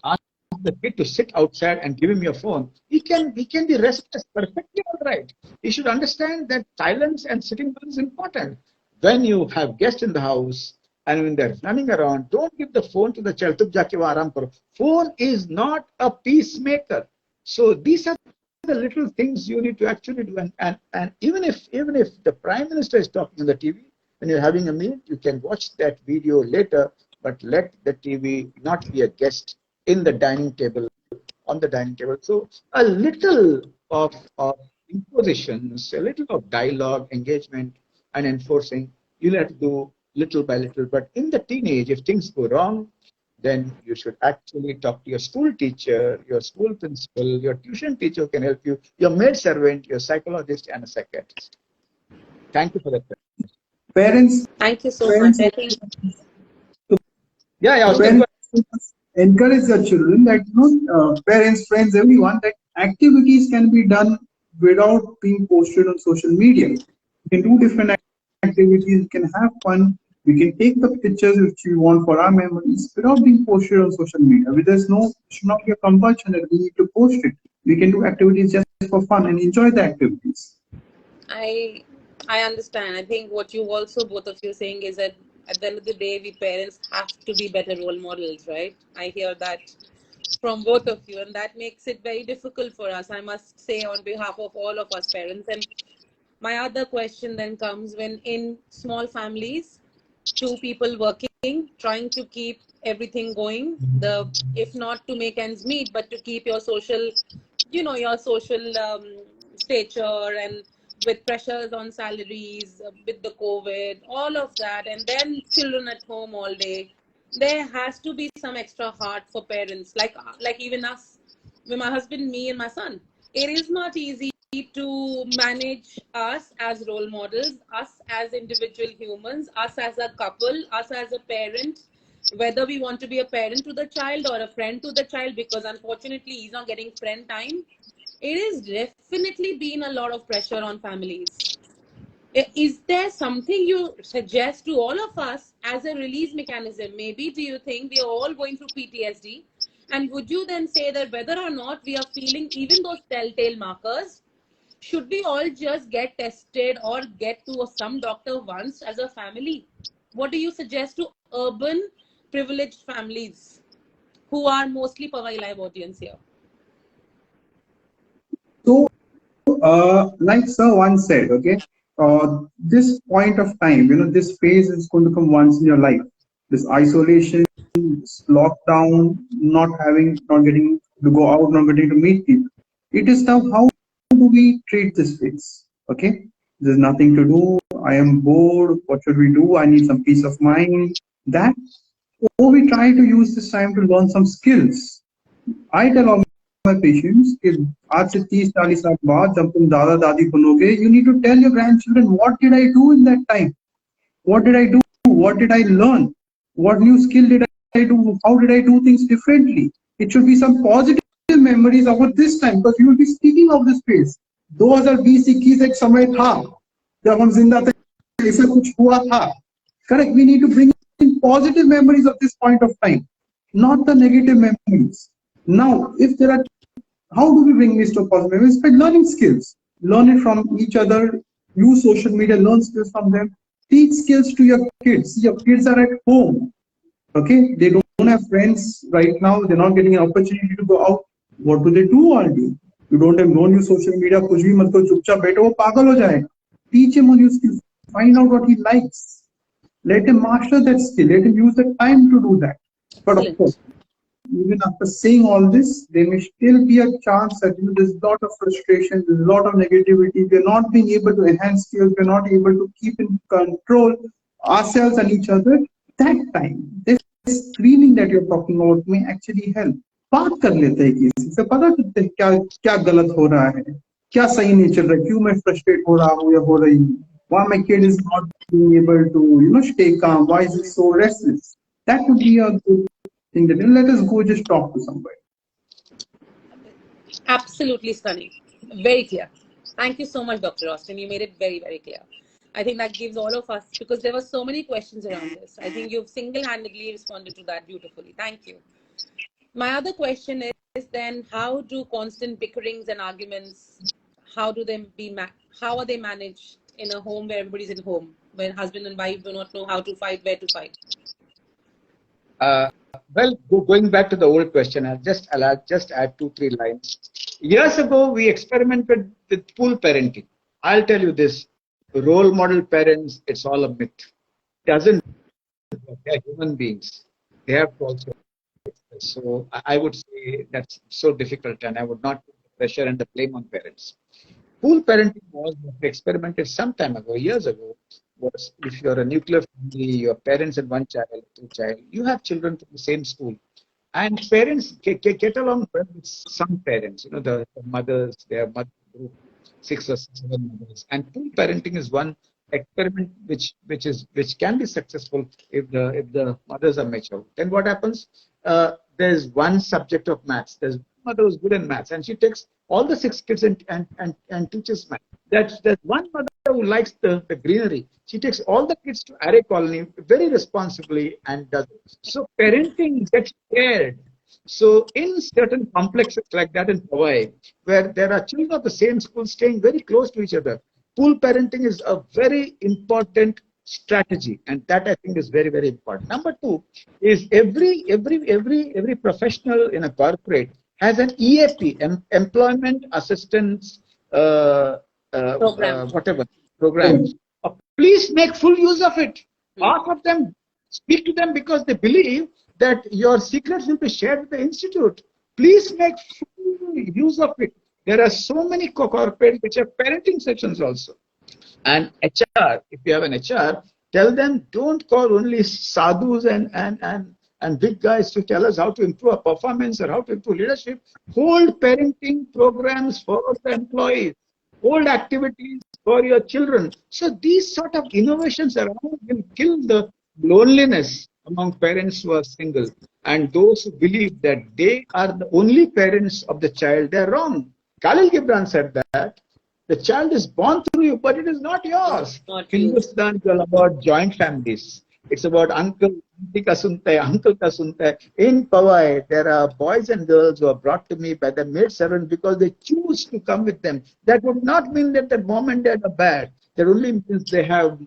ask the kid to sit outside and give him your phone. He can be restless, perfectly all right. He should understand that silence and sitting down is important. When you have guests in the house and when they're running around, don't give the phone to the child. Phone is not a peacemaker. So these are the little things you need to actually do. And even if the Prime Minister is talking on the TV, when you're having a meal, you can watch that video later, but let the TV not be a guest in the dining table, on the dining table. So a little of impositions, a little of dialogue, engagement, and enforcing, you'll have to do little by little. But in the teenage, if things go wrong, then you should actually talk to your school teacher, your school principal, your tuition teacher can help you, your maid servant, your psychologist, and a psychiatrist. Thank you for that. Parents, Thank you so much. parents, I think parents encourage their children that parents, friends, everyone, that activities can be done without being posted on social media. We can do different activities, we can have fun, we can take the pictures which we want for our memories without being posted on social media. Should not be a compulsion that we need to post it. We can do activities just for fun and enjoy the activities. I understand. I think what you also, both of you, saying is that at the end of the day, we parents have to be better role models, right? I hear that from both of you, and that makes it very difficult for us, I must say, on behalf of all of us parents. And my other question then comes when in small families, two people working, trying to keep everything going, if not to make ends meet, but to keep your social, stature, and with pressures on salaries, with the COVID, all of that, and then children at home all day, there has to be some extra heart for parents, like even us, with my husband, me, and my son. It is not easy to manage us as role models, us as individual humans, us as a couple, us as a parent, whether we want to be a parent to the child or a friend to the child, because unfortunately he's not getting friend time. It is definitely been a lot of pressure on families. Is there something you suggest to all of us as a release mechanism? Maybe do you think we are all going through PTSD? And would you then say that whether or not we are feeling even those telltale markers, should we all just get tested or get to some doctor once as a family? What do you suggest to urban privileged families who are mostly Pawai Live audience here? So, like Sir once said, okay, this point of time, this phase is going to come once in your life. This isolation, this lockdown, not getting to go out, not getting to meet people. It is now how do we treat this phase? Okay, there's nothing to do. I am bored. What should we do? I need some peace of mind. That, or we try to use this time to learn some skills. I tell all my patients कि आज से 30-40 साल बाद जब तुम दादा दादी बनोगे, you need to tell your grandchildren what did I do in that time, what did I do, what did I learn, what new skill did I do, how did I do things differently. It should be some positive memories about this time, because you will be speaking of this phase. 2020-21 एक समय था जब हम जिंदा थे, ऐसा कुछ हुआ था. Correct. We need to bring in positive memories of this point of time, not the negative memories. Now, if there are, how do we bring this to positive memories? By learning skills. Learn it from each other. Use social media. Learn skills from them. Teach skills to your kids. Your kids are at home. Okay, they don't have friends right now. They're not getting an opportunity to go out. What do they do all day? You don't use social media. कुछ भी मत करो, चुपचाप बैठो, वो पागल हो जाएगा. Teach him on your skills. Find out what he likes. Let him master that skill. Let him use the time to do that. But of course, even after saying all this, there may still be a chance that there's a lot of frustration, there's a lot of negativity. We're not being able to enhance skills. We're not able to keep in control ourselves and each other. That time, this screening that you're talking about may actually help. बात कर लेते हैं किसी से, पता करते हैं क्या क्या गलत हो रहा है, क्या सही नहीं चल रहा है, क्यों मैं फ्रस्ट्रेट हो रहा हूँ या हो रही हूँ. Why my kid is not being able to, stay calm? Why is he so restless? That would be a good thing. That let us go just talk to somebody. Absolutely stunning. Very clear. Thank you so much, Dr. Austin. You made it very, very clear. I think that gives all of us, because there were so many questions around this. I think you've single-handedly responded to that beautifully. Thank you. My other question is then, how do constant bickerings and arguments, how are they managed in a home where everybody's at home, where husband and wife do not know how to fight, where to fight? Well, going back to the old question, I'll just add 2-3 lines. Years ago, we experimented with pool parenting. I'll tell you this: role model parents, it's all a myth. It doesn't. They're human beings. They have to also. So I would say that's so difficult, and I would not put the pressure and the blame on parents. Pool parenting was experimented some time ago, years ago. Was if you're a nuclear family, your parents and one child, two child, you have children from the same school, and parents get along well with some parents. The mothers, their mother group, 6 or 7 mothers, and pool parenting is one experiment which can be successful if the mothers are mature. Then what happens? There's one subject of maths. There's one mother who's good in maths, and she takes all the 6 kids and teaches maths. There's one mother who likes the greenery. She takes all the kids to Array Colony very responsibly and does it. So parenting gets shared. So in certain complexes like that in Hawaii, where there are children of the same school staying very close to each other, pool parenting is a very important strategy, and that I think is very, very important. Number 2 is every professional in a corporate has an EAP, employment assistance program. Please make full use of it. Half of them speak to them because they believe that your secrets will be shared with the institute. Please make full use of it. There are so many corporates which have parenting sessions also. And HR, if you have an HR, tell them don't call only sadhus and big guys to tell us how to improve our performance or how to improve leadership. Hold parenting programs for the employees. Hold activities for your children. So these sort of innovations around will kill the loneliness among parents who are single. And those who believe that they are the only parents of the child, they're wrong. Khalil Gibran said that the child is born through you, but it is not yours. Hindustan is all about joint families. It's about uncle, auntie ka sunta hai, uncle ka sunta hai. In Powai, there are boys and girls who are brought to me by the maid servant because they choose to come with them. That would not mean that the mom and dad are bad. That only means they have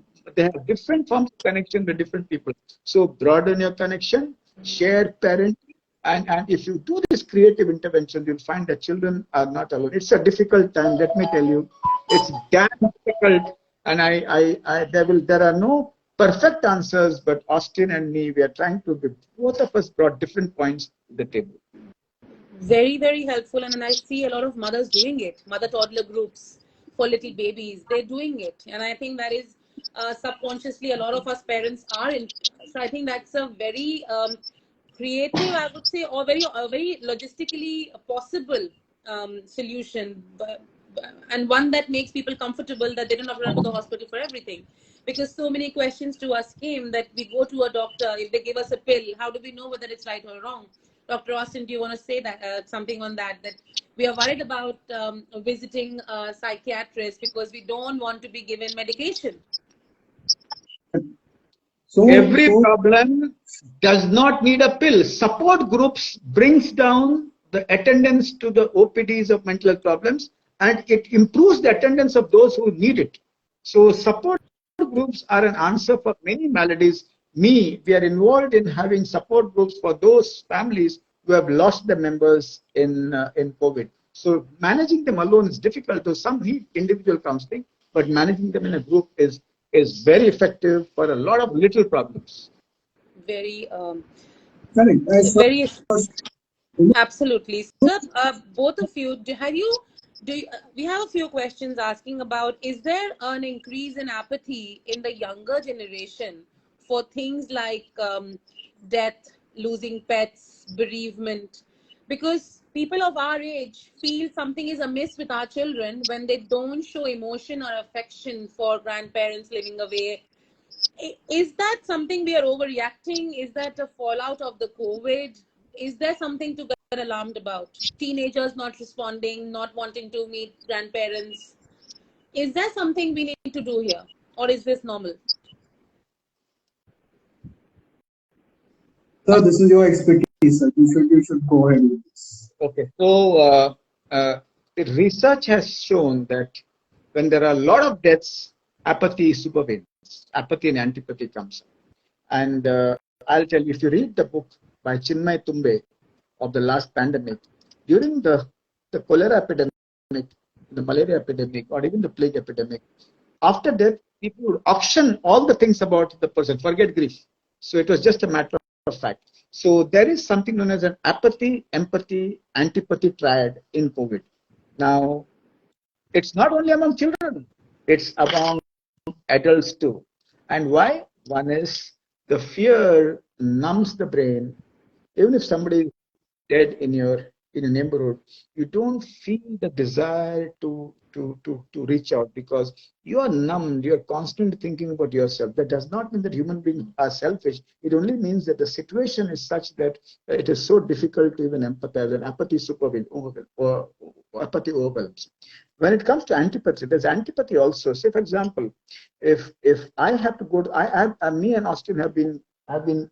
different forms of connection with different people. So broaden your connection, share parenting, and if you do this creative intervention, you'll find that children are not alone. It's a difficult time, let me tell you. It's damn difficult, and there are no perfect answers, but Austin and me, we are trying to be, both of us brought different points to the table. Very, very helpful. And I see a lot of mothers doing it, mother toddler groups for little babies. They're doing it. And I think that is subconsciously a lot of us parents are in. So I think that's a very creative, I would say, or very logistically possible solution. And one that makes people comfortable that they don't have to run to the hospital for everything. Because so many questions to us came that we go to a doctor, if they give us a pill, how do we know whether it's right or wrong? Dr. Austin, do you want to say that something on that? That we are worried about visiting a psychiatrist because we don't want to be given medication. Every problem does not need a pill. Support groups brings down the attendance to the OPDs of mental health problems, and it improves the attendance of those who need it. So support groups are an answer for many maladies. We are involved in having support groups for those families who have lost their members in COVID. So managing them alone is difficult. So some need individual counseling, but managing them in a group is very effective for a lot of little problems. Very, Correct. very, absolutely. Sir, both of you, we have a few questions asking about, is there an increase in apathy in the younger generation for things like death, losing pets, bereavement? Because people of our age feel something is amiss with our children when they don't show emotion or affection for grandparents living away. Is that something we are overreacting? Is that a fallout of the COVID? Is there something to get alarmed about? Teenagers not responding, not wanting to meet grandparents. Is there something we need to do here? Or is this normal? Sir, this is your expertise. Sir. You should go ahead with this. Okay. So research has shown that when there are a lot of deaths, apathy supervenes. Apathy and antipathy comes up. And I'll tell you, if you read the book by Chinmay Tumbe of the last pandemic, during the cholera epidemic, the malaria epidemic, or even the plague epidemic, after death, people would auction all the things about the person, forget grief. So it was just a matter of fact. So there is something known as an apathy, empathy, antipathy triad in COVID. Now, it's not only among children, it's among adults too. And why? One is the fear numbs the brain. Even if somebody is dead in a neighborhood, you don't feel the desire to reach out because you are numbed. You are constantly thinking about yourself. That does not mean that human beings are selfish. It only means that the situation is such that it is so difficult to even empathize, and apathy or apathy overwhelms. When it comes to antipathy, there's antipathy also. Say, for example, if I have to go to, me and Austin have been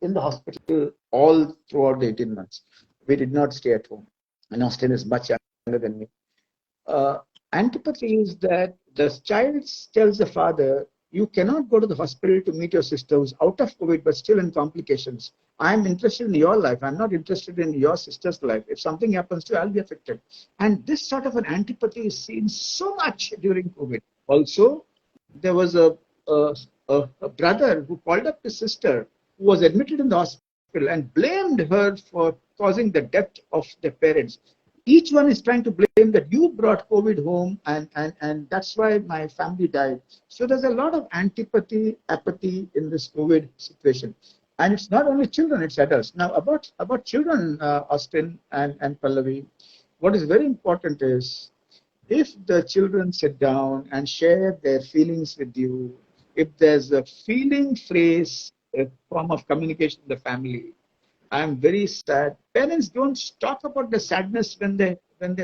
in the hospital all throughout the 18 months. We did not stay at home. And Austin is much younger than me. Antipathy is that the child tells the father, you cannot go to the hospital to meet your sister who's out of COVID but still in complications. I'm interested in your life. I'm not interested in your sister's life. If something happens to you, I'll be affected. And this sort of an antipathy is seen so much during COVID. Also, there was a brother who called up his sister who was admitted in the hospital and blamed her for causing the death of their parents. Each one is trying to blame that you brought COVID home and that's why my family died. So there's a lot of antipathy, apathy in this COVID situation. And it's not only children, it's adults. Now about children, Austin and Pallavi, what is very important is if the children sit down and share their feelings with you, if there's a feeling phrase, a form of communication in the family, I'm very sad. Parents don't talk about the sadness when their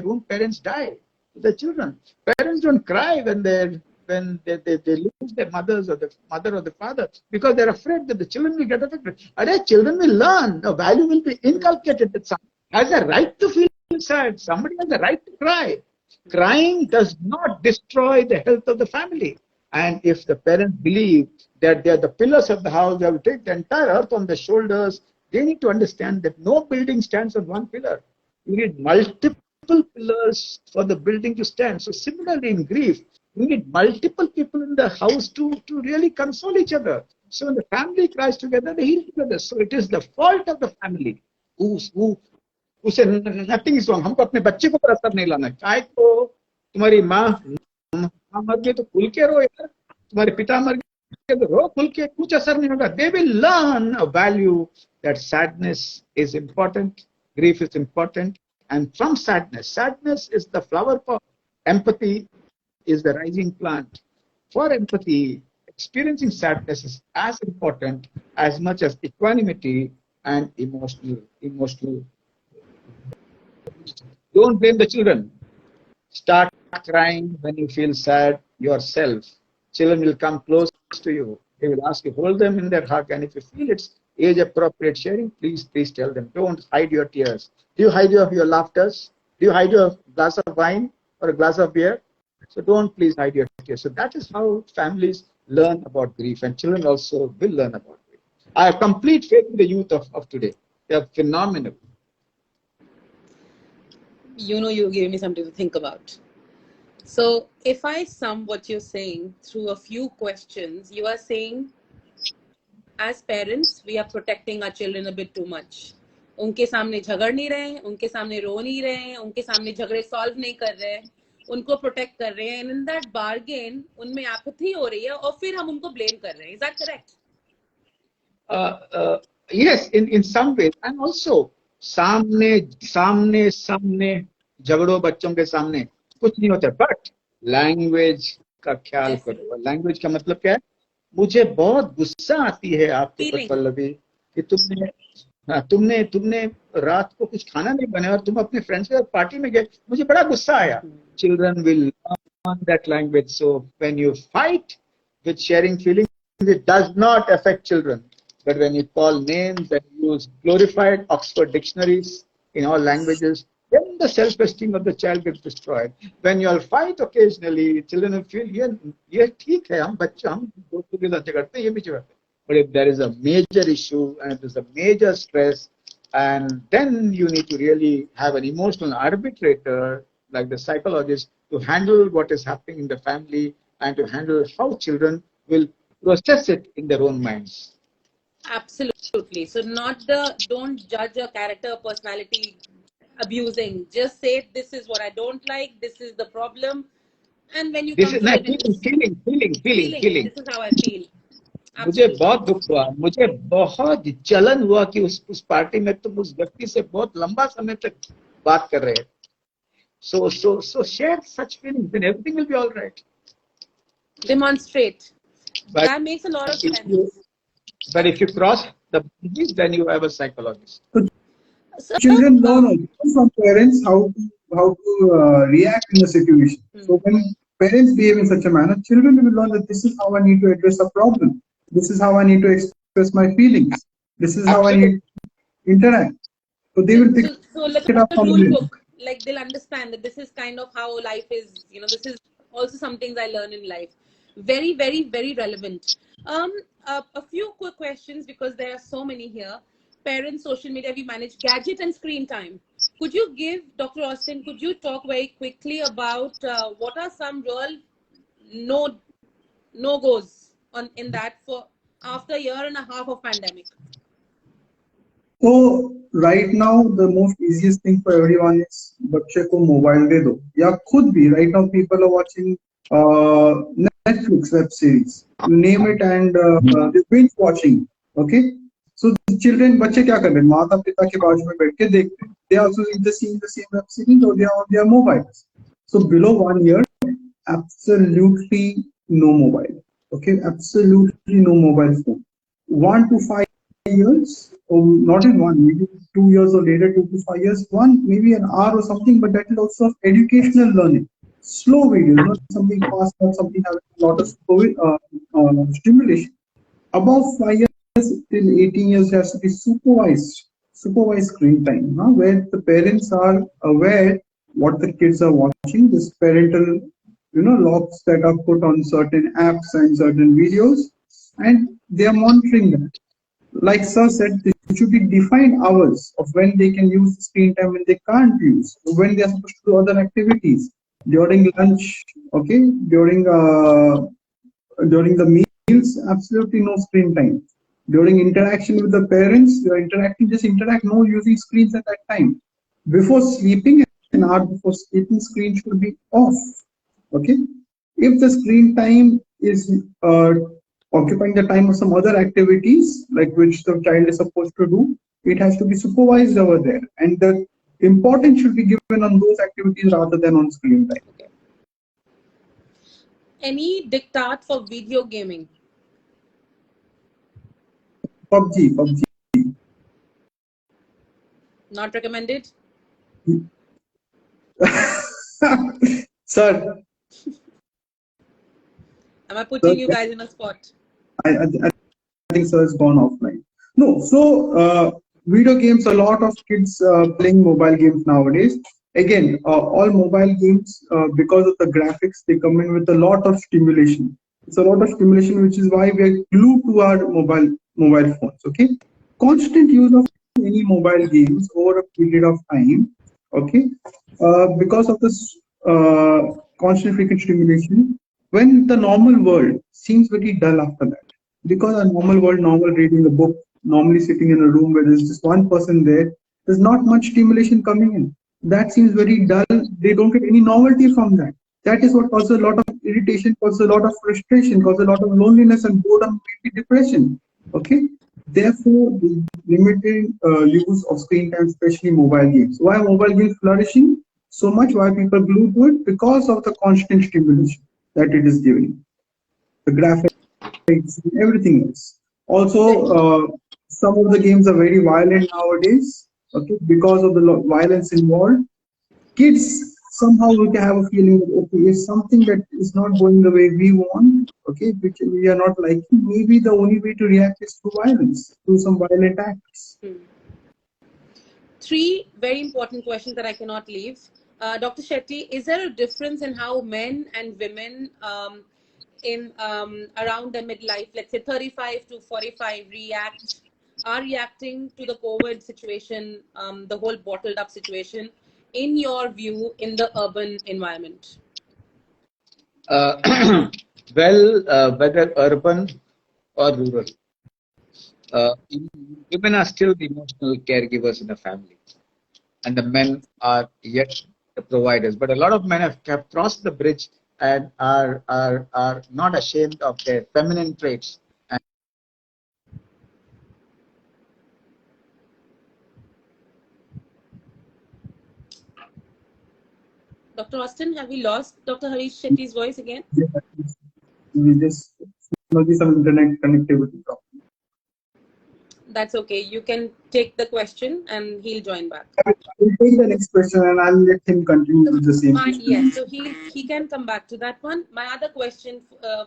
own parents die. The children. Parents don't cry when they lose their mothers or the mother or the father because they're afraid that the children will get affected. Children will learn. The value will be inculcated that someone has a right to feel sad. Somebody has a right to cry. Crying does not destroy the health of the family. And if the parents believe that they are the pillars of the house, they will take the entire earth on their shoulders. They need to understand that no building stands on one pillar. You need multiple pillars for the building to stand. So similarly in grief, you need multiple people in the house to really console each other. So when the family cries together, they heal together. So it is the fault of the family who उसे nothing is wrong. हमको अपने बच्चे को पर असर नहीं लाना है. चाहे तो तुम्हारी माँ मर गई तो खुल के रो यार, तुम्हारे पिता मर गए तो रो खुल के, कुछ असर नहीं होगा. They will learn a value that sadness is important, grief is important, and from sadness is the flower pot. Empathy is the rising plant. For empathy, experiencing sadness is as important as much as equanimity and emotional. Don't blame the children. Start crying when you feel sad yourself. Children will come close to you. They will ask you, hold them in their hug, and if you feel it's age appropriate sharing, please tell them. Don't hide your tears. Do you hide your laughters? Do you hide your glass of wine or a glass of beer? So don't please hide your tears. So that is how families learn about grief, and children also will learn about grief. I have complete faith in the youth of today. They are phenomenal. You gave me something to think about. So if I sum what you're saying through a few questions, you are saying, as parents, we are protecting our children a bit too much. उनके सामने झगड़ नहीं रहे हैं, उनके सामने रो नहीं रहे हैं, उनके सामने झगड़े सॉल्व नहीं कर रहे हैं, उनको प्रोटेक्ट कर रहे हैं, and in that bargain उनमें apathy हो रही है और फिर हम उनको blame कर रहे हैं. Is that correct? Yes, in some ways, and also सामने झगड़ों बच्चों के सामने कुछ नहीं होता, बट लैंग्वेज का ख्याल करो. लैंग्वेज का मतलब क्या है? मुझे बहुत गुस्सा आती है आपके ऊपर पल्लवी कि तुमने रात को कुछ खाना नहीं बनाया और तुम अपने फ्रेंड्स के साथ पार्टी में गए, मुझे बड़ा गुस्सा आया. Children will learn that language. So when you fight with sharing feelings, it does not affect children. But when you call names and use glorified Oxford dictionaries in all languages, then the self-esteem of the child gets destroyed. When you all fight occasionally, children will feel, ये ठीक है, हम बच्चे हम दोस्तों के साथ झगड़ते हैं, ये भी झगड़ते हैं. But if there is a major issue and there's a major stress, and then you need to really have an emotional arbitrator like the psychologist to handle what is happening in the family and to handle how children will process it in their own minds. Absolutely. So don't judge a character, personality abusing. Just say, this is what I don't like, this is the problem. And when you this come is to feeling. This is how I feel. मुझे बहुत दुख हुआ, मुझे बहुत जलन हुआ कि उस पार्टी में तुम उस व्यक्ति से बहुत लंबा समय तक बात कर रहे हैं. So share such feelings, then everything will be all right. Demonstrate. But that makes a lot of sense. But if you cross the boundaries, then you have a psychologist. So children learn from parents how to react in a situation. So when parents behave in such a manner, children will learn that this is how I need to address a problem. This is how I need to express my feelings. This is how I need to interact. So they will pick it up from the rule book. Like they'll understand that this is kind of how life is. This is also some things I learn in life. Very, very, very relevant. A few quick questions because there are so many here. Parents, social media, we manage gadget and screen time. Could you give, Dr. Austin, could you talk very quickly about what are some real no-goes in that for after a year and a half of pandemic? So right now the most easiest thing for everyone is बच्चे को mobile दे दो. या खुद भी right now people are watching Netflix web series. You name it and they binge watching. Okay. So the children, बच्चे क्या कर रहे हैं? माता पिता के बाजू में बैठ के देखते हैं. They also either seeing the same web series or they are on their mobiles. So below 1 year, absolutely no mobile. Okay, absolutely no mobile phone. 1 to 5 years, or not in 1, maybe 2 years or later, 2 to 5 years, maybe an hour or something, but that is also educational learning. Slow videos, not something fast, not something having a lot of stimulation. Above 5 years till 18 years has to be supervised screen time, where the parents are aware what the kids are watching. This parental, locks that are put on certain apps and certain videos, and they are monitoring that. Like Sir said, there should be defined hours of when they can use the screen time, when they can't use, when they are supposed to do other activities. During lunch, okay, during the meals, absolutely no screen time. During interaction with the parents, you are interacting, just interact, no using screens at that time. before sleeping, an hour before sleeping, screen should be off. Okay. If the screen time is occupying the time of some other activities, like which the child is supposed to do, it has to be supervised over there. And the importance should be given on those activities rather than on screen time. Okay. Any diktat for video gaming? PUBG. Not recommended? Sir, Am I putting you guys in a spot? I think sir has gone offline. No, so video games, a lot of kids playing mobile games nowadays. Again, all mobile games, because of the graphics, they come in with a lot of stimulation. It's a lot of stimulation, which is why we are glued to our mobile phones. Okay, constant use of any mobile games over a period of time. Okay, because of this constant frequent stimulation, when the normal world seems very dull after that, because a normal world, normal reading a book, normally sitting in a room where there's just one person there, there's not much stimulation coming in. That seems very dull. They don't get any novelty from that. That is what causes a lot of irritation, causes a lot of frustration, causes a lot of loneliness and boredom, maybe depression. Okay. Therefore, the limited use of screen time, especially mobile games. Why mobile games flourishing so much? Why people glue to it? Because of the constant stimulation that it is giving. The graphics, everything else. Also, some of the games are very violent nowadays. Okay, because of the violence involved, kids somehow we can have a feeling that okay, if something that is not going the way we want, okay, which we are not liking, maybe the only way to react is through violence, through some violent acts. Three very important questions that I cannot leave. Dr. Shetty, is there a difference in how men and women in around the midlife, let's say 35 to 45, are reacting to the COVID situation, the whole bottled up situation, in your view, in the urban environment? Whether urban or rural, women are still the emotional caregivers in the family, and the men are yet the providers. But a lot of men have crossed the bridge and are not ashamed of their feminine traits. Dr. Austin, have we lost Dr. Harish Shetty's voice again? We just maybe some internet connectivity problem. That's okay. You can take the question and he'll join back. I will take the next question and I'll let him continue with the same question. Yes, so he can come back to that one. My other question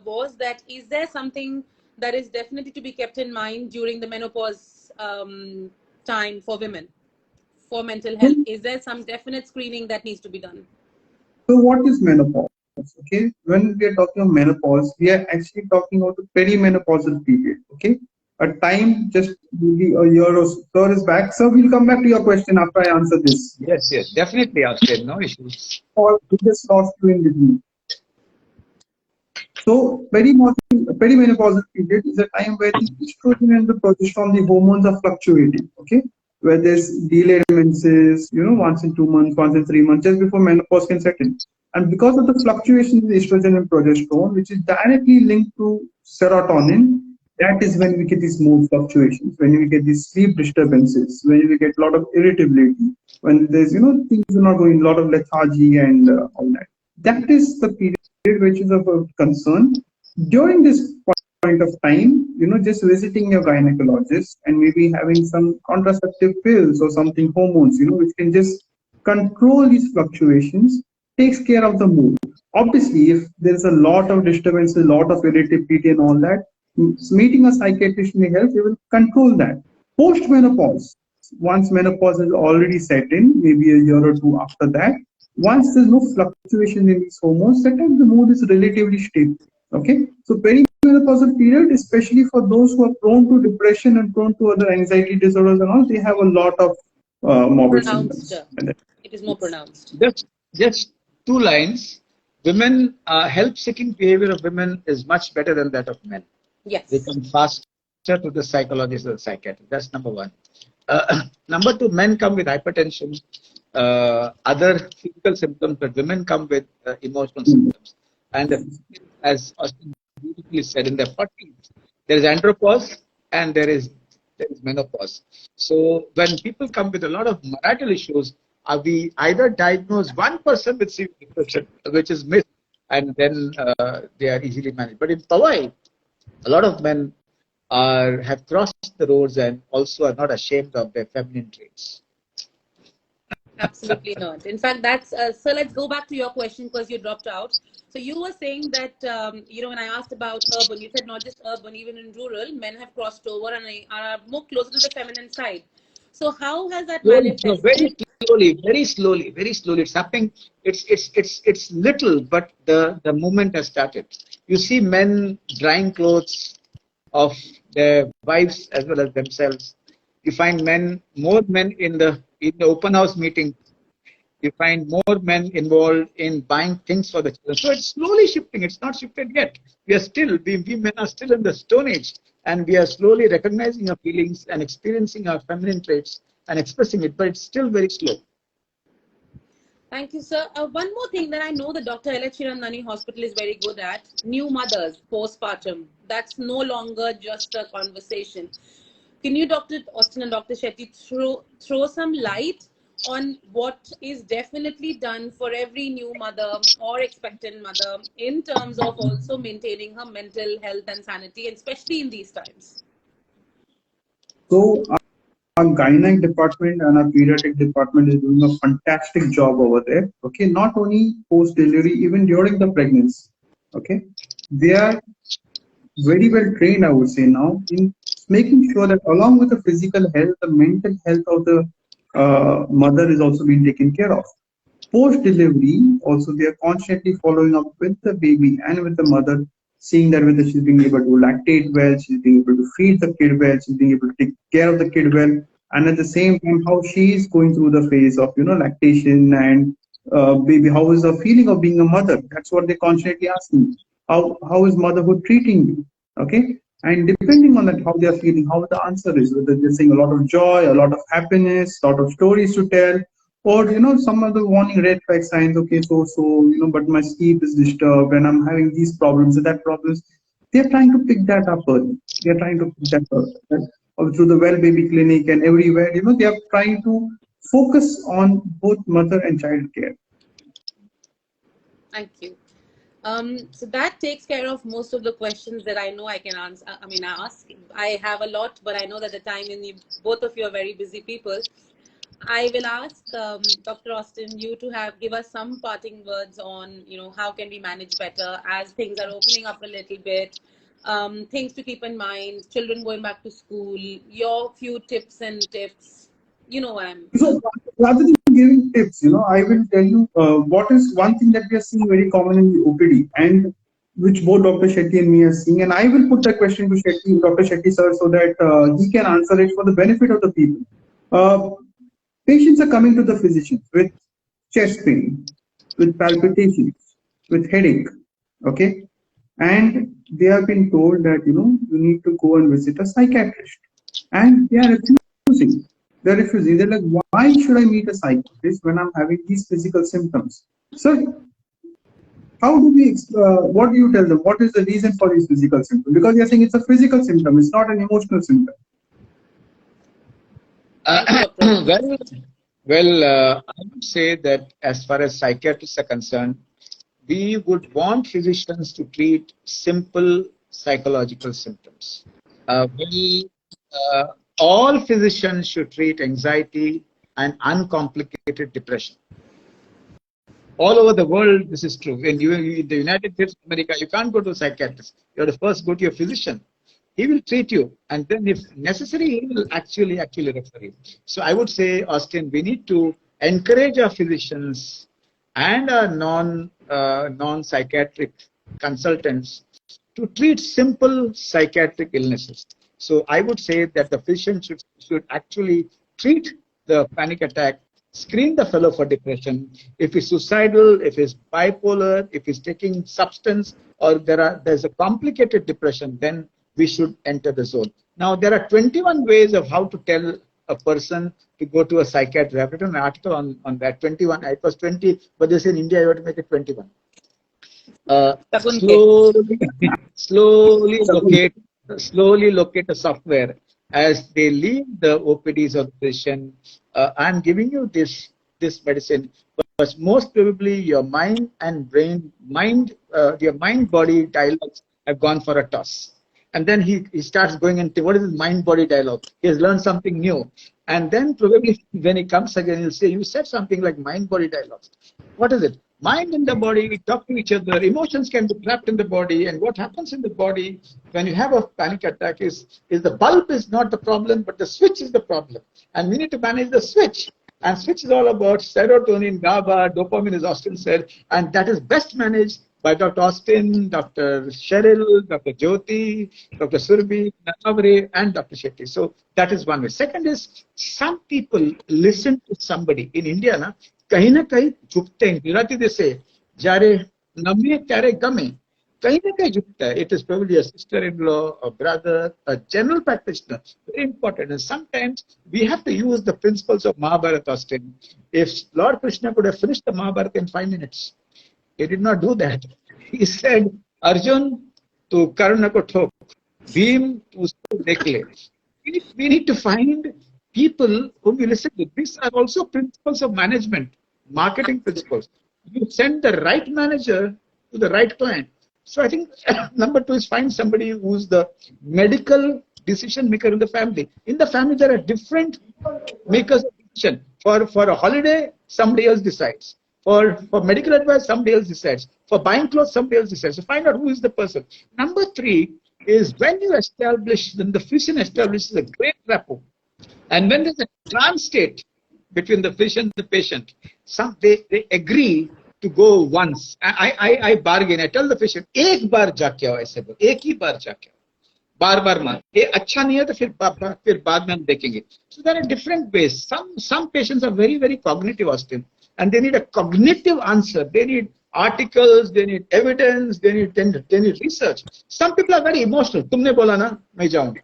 was that is there something that is definitely to be kept in mind during the menopause time for women, for mental health? Is there some definite screening that needs to be done? So what is menopause? Okay, when we are talking of menopause, we are actually talking about the perimenopausal period. Okay, a time just maybe a year or so. Sir is back. Sir, we'll come back to your question after I answer this. Yes, definitely, Austin. No issues. Or we just lost you in between. So perimenopausal period is a time where the estrogen and the progesterone, the hormones are fluctuating. Okay, where there's delayed menses, once in 2 months, once in 3 months, just before menopause can set in. And because of the fluctuations in the estrogen and progesterone, which is directly linked to serotonin, that is when we get these mood fluctuations, when we get these sleep disturbances, when we get a lot of irritability, when there's, things are not going, a lot of lethargy and all that. That is the period which is of concern. During this point of time, just visiting your gynecologist and maybe having some contraceptive pills or something, hormones, which can just control these fluctuations, takes care of the mood. Obviously, if there's a lot of disturbance, a lot of irritability and all that, meeting a psychiatrist may help. They will control that. Post-menopause, once menopause is already set in, maybe a year or two after that, once there's no fluctuation in these hormones, that time the mood is relatively stable. Okay, so perimenopausal period, especially for those who are prone to depression and prone to other anxiety disorders and all, they have a lot of morbid symptoms. It is more pronounced. Just 2 lines. Women, help-seeking behavior of women is much better than that of men. Yes. They come faster to the psychologist or the psychiatrist. That's number 1. Number 2, men come with hypertension, other physical symptoms, but women come with emotional symptoms. And as Austin beautifully said, in the 40s, there is andropause and there is menopause. So when people come with a lot of marital issues, we either diagnose one person with severe depression, which is missed, and then they are easily managed. But in Powai, a lot of men have crossed the roads and also are not ashamed of their feminine traits. Absolutely not. In fact, that's so. Let's go back to your question because you dropped out. So you were saying that when I asked about urban, you said not just urban, even in rural, men have crossed over and are more closer to the feminine side. So how has that Slowly, no, manifested? very slowly. It's happening. It's little, but the movement has started. You see men drying clothes of their wives as well as themselves. You find more men in the open house meeting. You find more men involved in buying things for the children. So it's slowly shifting. It's not shifted yet. We men are still in the Stone Age, and we are slowly recognizing our feelings and experiencing our feminine traits and expressing it, but it's still very slow. Thank you, sir. One more thing that I know the Dr. Hiranandani Hospital is very good at, new mothers, postpartum. That's no longer just a conversation. Can you, Dr. Austin and Dr. Shetty, throw some light on what is definitely done for every new mother or expectant mother in terms of also maintaining her mental health and sanity, especially in these times? So our gynec department and our pediatric department is doing a fantastic job over there. Okay, not only post delivery, even during the pregnancy. Okay, they are very well trained, I would say, now in making sure that along with the physical health, the mental health of the mother is also being taken care of. Post delivery, also they are constantly following up with the baby and with the mother, seeing that whether she's being able to lactate well, she's being able to feed the kid well, she's being able to take care of the kid well, and at the same time how she is going through the phase of lactation and baby, how is the feeling of being a mother? That's what they constantly ask me. How is motherhood treating you? Okay, and depending on that, how they are feeling, how the answer is, whether they're saying a lot of joy, a lot of happiness, a lot of stories to tell, or some of the warning red flag signs. Okay, so but my sleep is disturbed and I'm having these problems and that problems. They're trying to pick that up early. They're trying to pick that up, right? Or through the well baby clinic and everywhere. They are trying to focus on both mother and child care. Thank you. So that takes care of most of the questions that I know I can answer. I ask. I have a lot, but I know that the time both of you are very busy people. I will ask Dr. Austin you to give us some parting words on how can we manage better as things are opening up a little bit. Things to keep in mind. Children going back to school. Your few tips and tips. You know what I'm. So rather than giving tips, I will tell you what is one thing that we are seeing very common in the OPD and which both Dr. Shetty and me are seeing. And I will put that question to Dr. Shetty sir, so that he can answer it for the benefit of the people. Patients are coming to the physicians with chest pain, with palpitations, with headache, okay? And they have been told that, you need to go and visit a psychiatrist. And they are refusing. They're refusing. They're like, why should I meet a psychiatrist when I'm having these physical symptoms? Sir, what do you tell them? What is the reason for these physical symptoms? Because you're saying it's a physical symptom, it's not an emotional symptom. Well, I would say that as far as psychiatrists are concerned, we would want physicians to treat simple psychological symptoms. All physicians should treat anxiety and uncomplicated depression. All over the world, this is true. In the United States of America, you can't go to a psychiatrist. You have to first go to your physician. He will treat you, and then if necessary, he will actually refer you. So I would say, Austin, we need to encourage our physicians and our non-psychiatric consultants to treat simple psychiatric illnesses. So I would say that the physician should actually treat the panic attack, screen the fellow for depression. If he's suicidal, if he's bipolar, if he's taking substance, or there's a complicated depression, then we should enter the zone. Now, there are 21 ways of how to tell a person to go to a psychiatrist. I've written an article on that. 21. It was 20, but they say in India you have to make it 21. Slowly, slowly locate, slowly locate a software as they leave the OPDs of the physician. I'm giving you this medicine, but most probably your mind and brain, your mind-body dialogues have gone for a toss. And then he starts going into what is his mind-body dialogue. He has learned something new. And then probably when he comes again, he'll say, you said something like mind-body dialogues. What is it? Mind and the body talk to each other. Emotions can be trapped in the body. And what happens in the body when you have a panic attack is the bulb is not the problem, but the switch is the problem. And we need to manage the switch. And switch is all about serotonin, GABA, dopamine, as Austin said. And that is best managed by Dr. Austin, Dr. Cheryl, Dr. Jyoti, Dr. Surbi, Navare, and Dr. Shetty. So that is one way. Second is, some people listen to somebody. In India, kahin na kahin jhukte hain. Gujarati they say, jare namme tyare game. Kahin na kahin jhukta hai. It is probably a sister-in-law, a brother, a general practitioner. Very important. And sometimes we have to use the principles of Mahabharata, Austin. If Lord Krishna could have finished the Mahabharata in 5 minutes, he did not do that. He said, Arjun, to Karna ko thok, Bhim, to usko dekh le. We need to find people whom we listen to. These are also principles of management, marketing principles. You send the right manager to the right client. So I think number 2 is find somebody who's the medical decision maker in the family. In the family, there are different makers of decision. For a holiday, somebody else decides. For medical advice, somebody else decides. For buying clothes, somebody else decides. So find out who is the person. Number 3 is when you establish, then the physician establishes a great rapport. And when there's a trance state between the physician and the patient, they agree to go once. I bargain. I tell the physician, एक बार जाके आओ ऐसे बोल, एक ही बार जाके आओ, बार मान, ये अच्छा नहीं है तो फिर बाद में हम देखेंगे. So there are different ways. Some patients are very, very cognitive, Austin, and they need a cognitive answer. They need articles, they need evidence, they need research. Some people are very emotional. तुमने बोला ना, मैं जाऊंगी.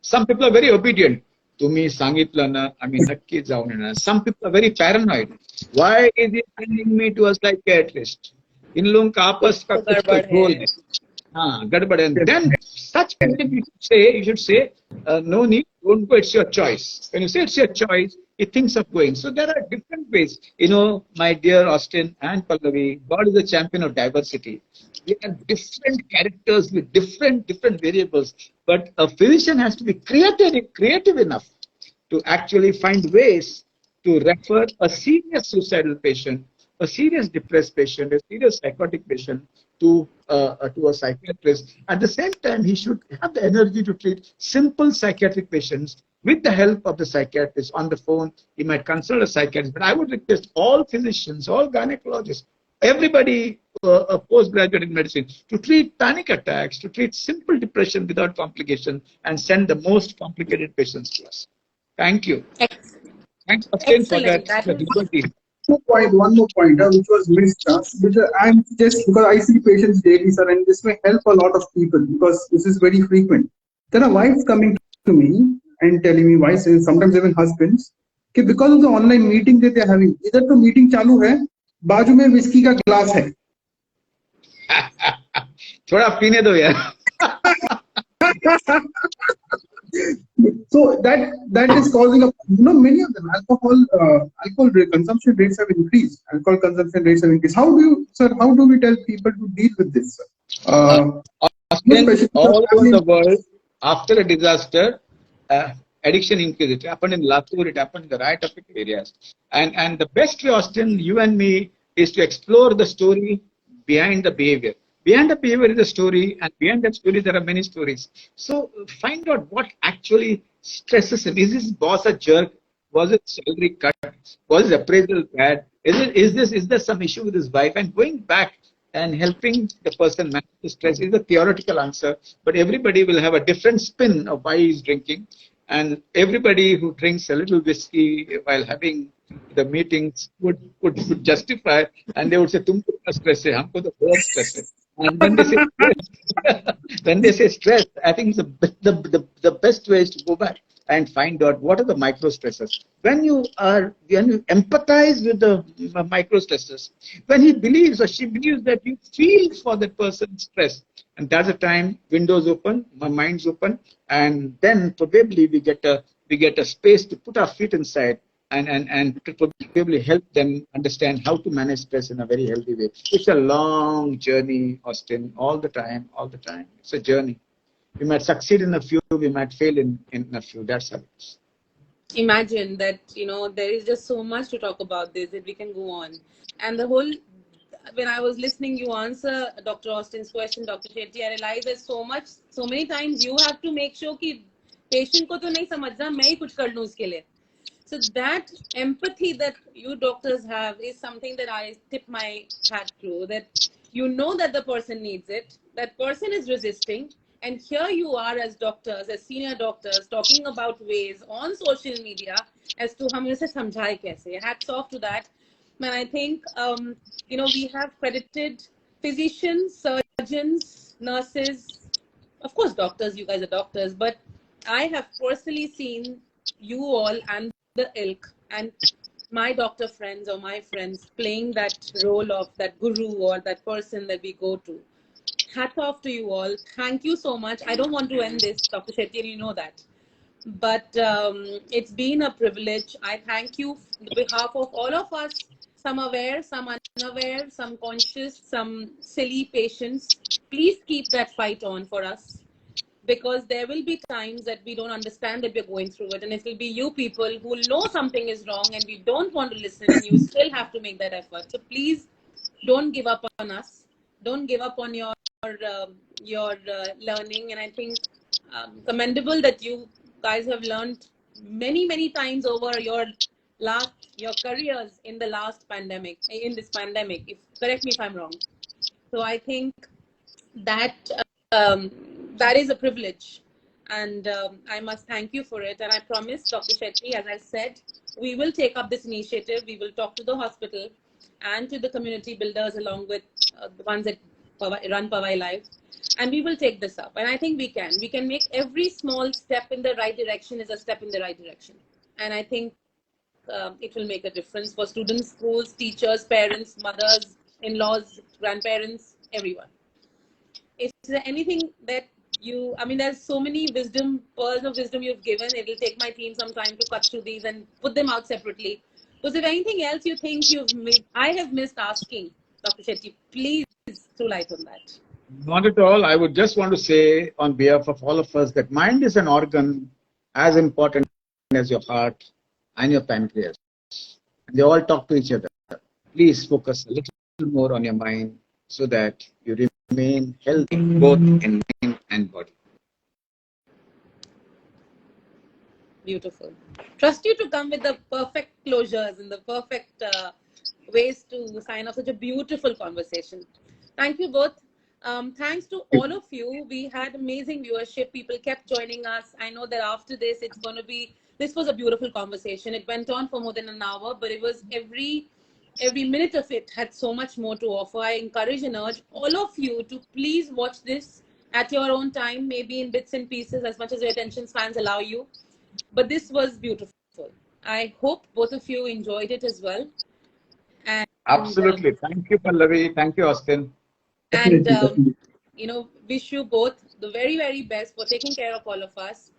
Some people are very obedient. तुम्ही सांगितलं ना, आम्ही नक्की जाऊन येणार. Some people are very paranoid. Why is he sending me to a psychiatrist? इन लोगों का आपस का कुछ तो गोल है. हाँ, गड़बड़. And then such people you should say, no need, don't go, it's your choice. When you say it's your choice, it thinks of going. So there are different ways. You know, my dear Austin and Pallavi, God is a champion of diversity. We have different characters with different variables. But a physician has to be creative enough to actually find ways to refer a serious suicidal patient, a serious depressed patient, a serious psychotic patient to a psychiatrist. At the same time, he should have the energy to treat simple psychiatric patients with the help of the psychiatrist on the phone. He might consult a psychiatrist. But I would request all physicians, all gynecologists, everybody a postgraduate in medicine to treat panic attacks, to treat simple depression without complication, and send the most complicated patients to us. Thank you. Thanks, Austin, for that. One more point, which was missed, which I'm just because I see patients daily, sir, and this may help a lot of people because this is very frequent. There are wives coming to me and telling me, wives, sometimes even husbands, कि because of the online meeting that they are having, इधर तो meeting चालू है, बाजू में whiskey का glass है. थोड़ा पीने दो यार. So that is causing many of them alcohol consumption rates have increased. How do we tell people to deal with this? All over the world, after a disaster, addiction increased. It happened in Latur, it happened in the right affected areas. And the best way, Austin, you and me, is to explore the story behind the behavior. Behind the behavior is a story, and behind that story there are many stories. So find out what actually stresses him. Is his boss a jerk? Was his salary cut? Was his appraisal bad? Is there some issue with his wife? And going back and helping the person manage the stress is a theoretical answer, but everybody will have a different spin of why he's drinking. And everybody who drinks a little whiskey while having the meetings would justify, and they would say, "Tumko itna stress hai, humko to bahut stress hai." And when they say stress, I think the best way is to go back and find out what are the micro stresses. When you empathize with the micro stresses, when he believes or she believes that you feel for that person's stress, and that's the time windows open, my mind's open, and then probably we get a space to put our feet inside and to probably help them understand how to manage stress in a very healthy way. It's a long journey, Austin, all the time. It's a journey. We might succeed in a few, we might fail in a few. That's how it is. Imagine that, there is just so much to talk about this that we can go on. And the whole, when I was listening you answer Dr. Austin's question, Dr. Shetty, I realized there's so many times you have to make sure कि patient को तो नहीं समझना, मैं ही कुछ कर लूँ उसके लिए. So that empathy that you doctors have is something that I tip my hat to, that that the person needs it, that person is resisting, and here you are as doctors, as senior doctors, talking about ways on social media as to हम इसे समझाए कैसे. Hats off to that. And I think, we have credited physicians, surgeons, nurses, of course doctors, you guys are doctors, but I have personally seen you all and the ilk and my doctor friends or my friends playing that role of that guru or that person that we go to. Hat off to you all. Thank you so much. I don't want to end this, Dr. Shetty, you know that. But it's been a privilege. I thank you on behalf of all of us, some aware, some unaware, some conscious, some silly patients. Please keep that fight on for us, because there will be times that we don't understand that we're going through it, and it will be you people who know something is wrong and we don't want to listen, and you still have to make that effort. So please don't give up on us. Don't give up on your learning. And I think commendable that you guys have learned many times over your careers in this pandemic. Correct me if I'm wrong. So I think that that is a privilege, and I must thank you for it. And I promise, Dr. Shetty, as I said, we will take up this initiative. We will talk to the hospital and to the community builders, along with the ones that run Pavai Live, and we will take this up. And I think we can make every small step in the right direction is a step in the right direction. And I think it will make a difference for students, schools, teachers, parents, mothers, in-laws, grandparents, everyone. Is there anything that there's so many pearls of wisdom you've given. It'll take my team some time to cut through these and put them out separately. Was there anything else you think I have missed asking, Dr. Shetty? Please throw light on that. Not at all. I would just want to say on behalf of all of us that mind is an organ as important as your heart and your pancreas. And they all talk to each other. Please focus a little more on your mind so that you remain healthy both in mind and body. Beautiful. Trust you to come with the perfect closures and the perfect ways to sign off such a beautiful conversation. Thank you both. Thanks to all of you. We had amazing viewership. People kept joining us. I know that after this, this was a beautiful conversation. It went on for more than an hour, but it was every minute of it had so much more to offer. I encourage and urge all of you to please watch this at your own time, maybe in bits and pieces, as much as your attention spans allow you. But this was beautiful. I hope both of you enjoyed it as well. And absolutely. Thank you, Pallavi. Thank you, Austin. And wish you both the very, very best for taking care of all of us.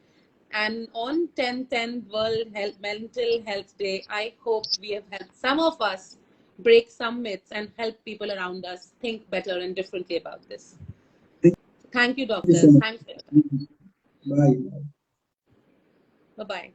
And on 10/10 World Mental Health Day, I hope we have helped some of us break some myths and help people around us think better and differently about this. Thank you, doctors. Thanks. Bye. Bye-bye.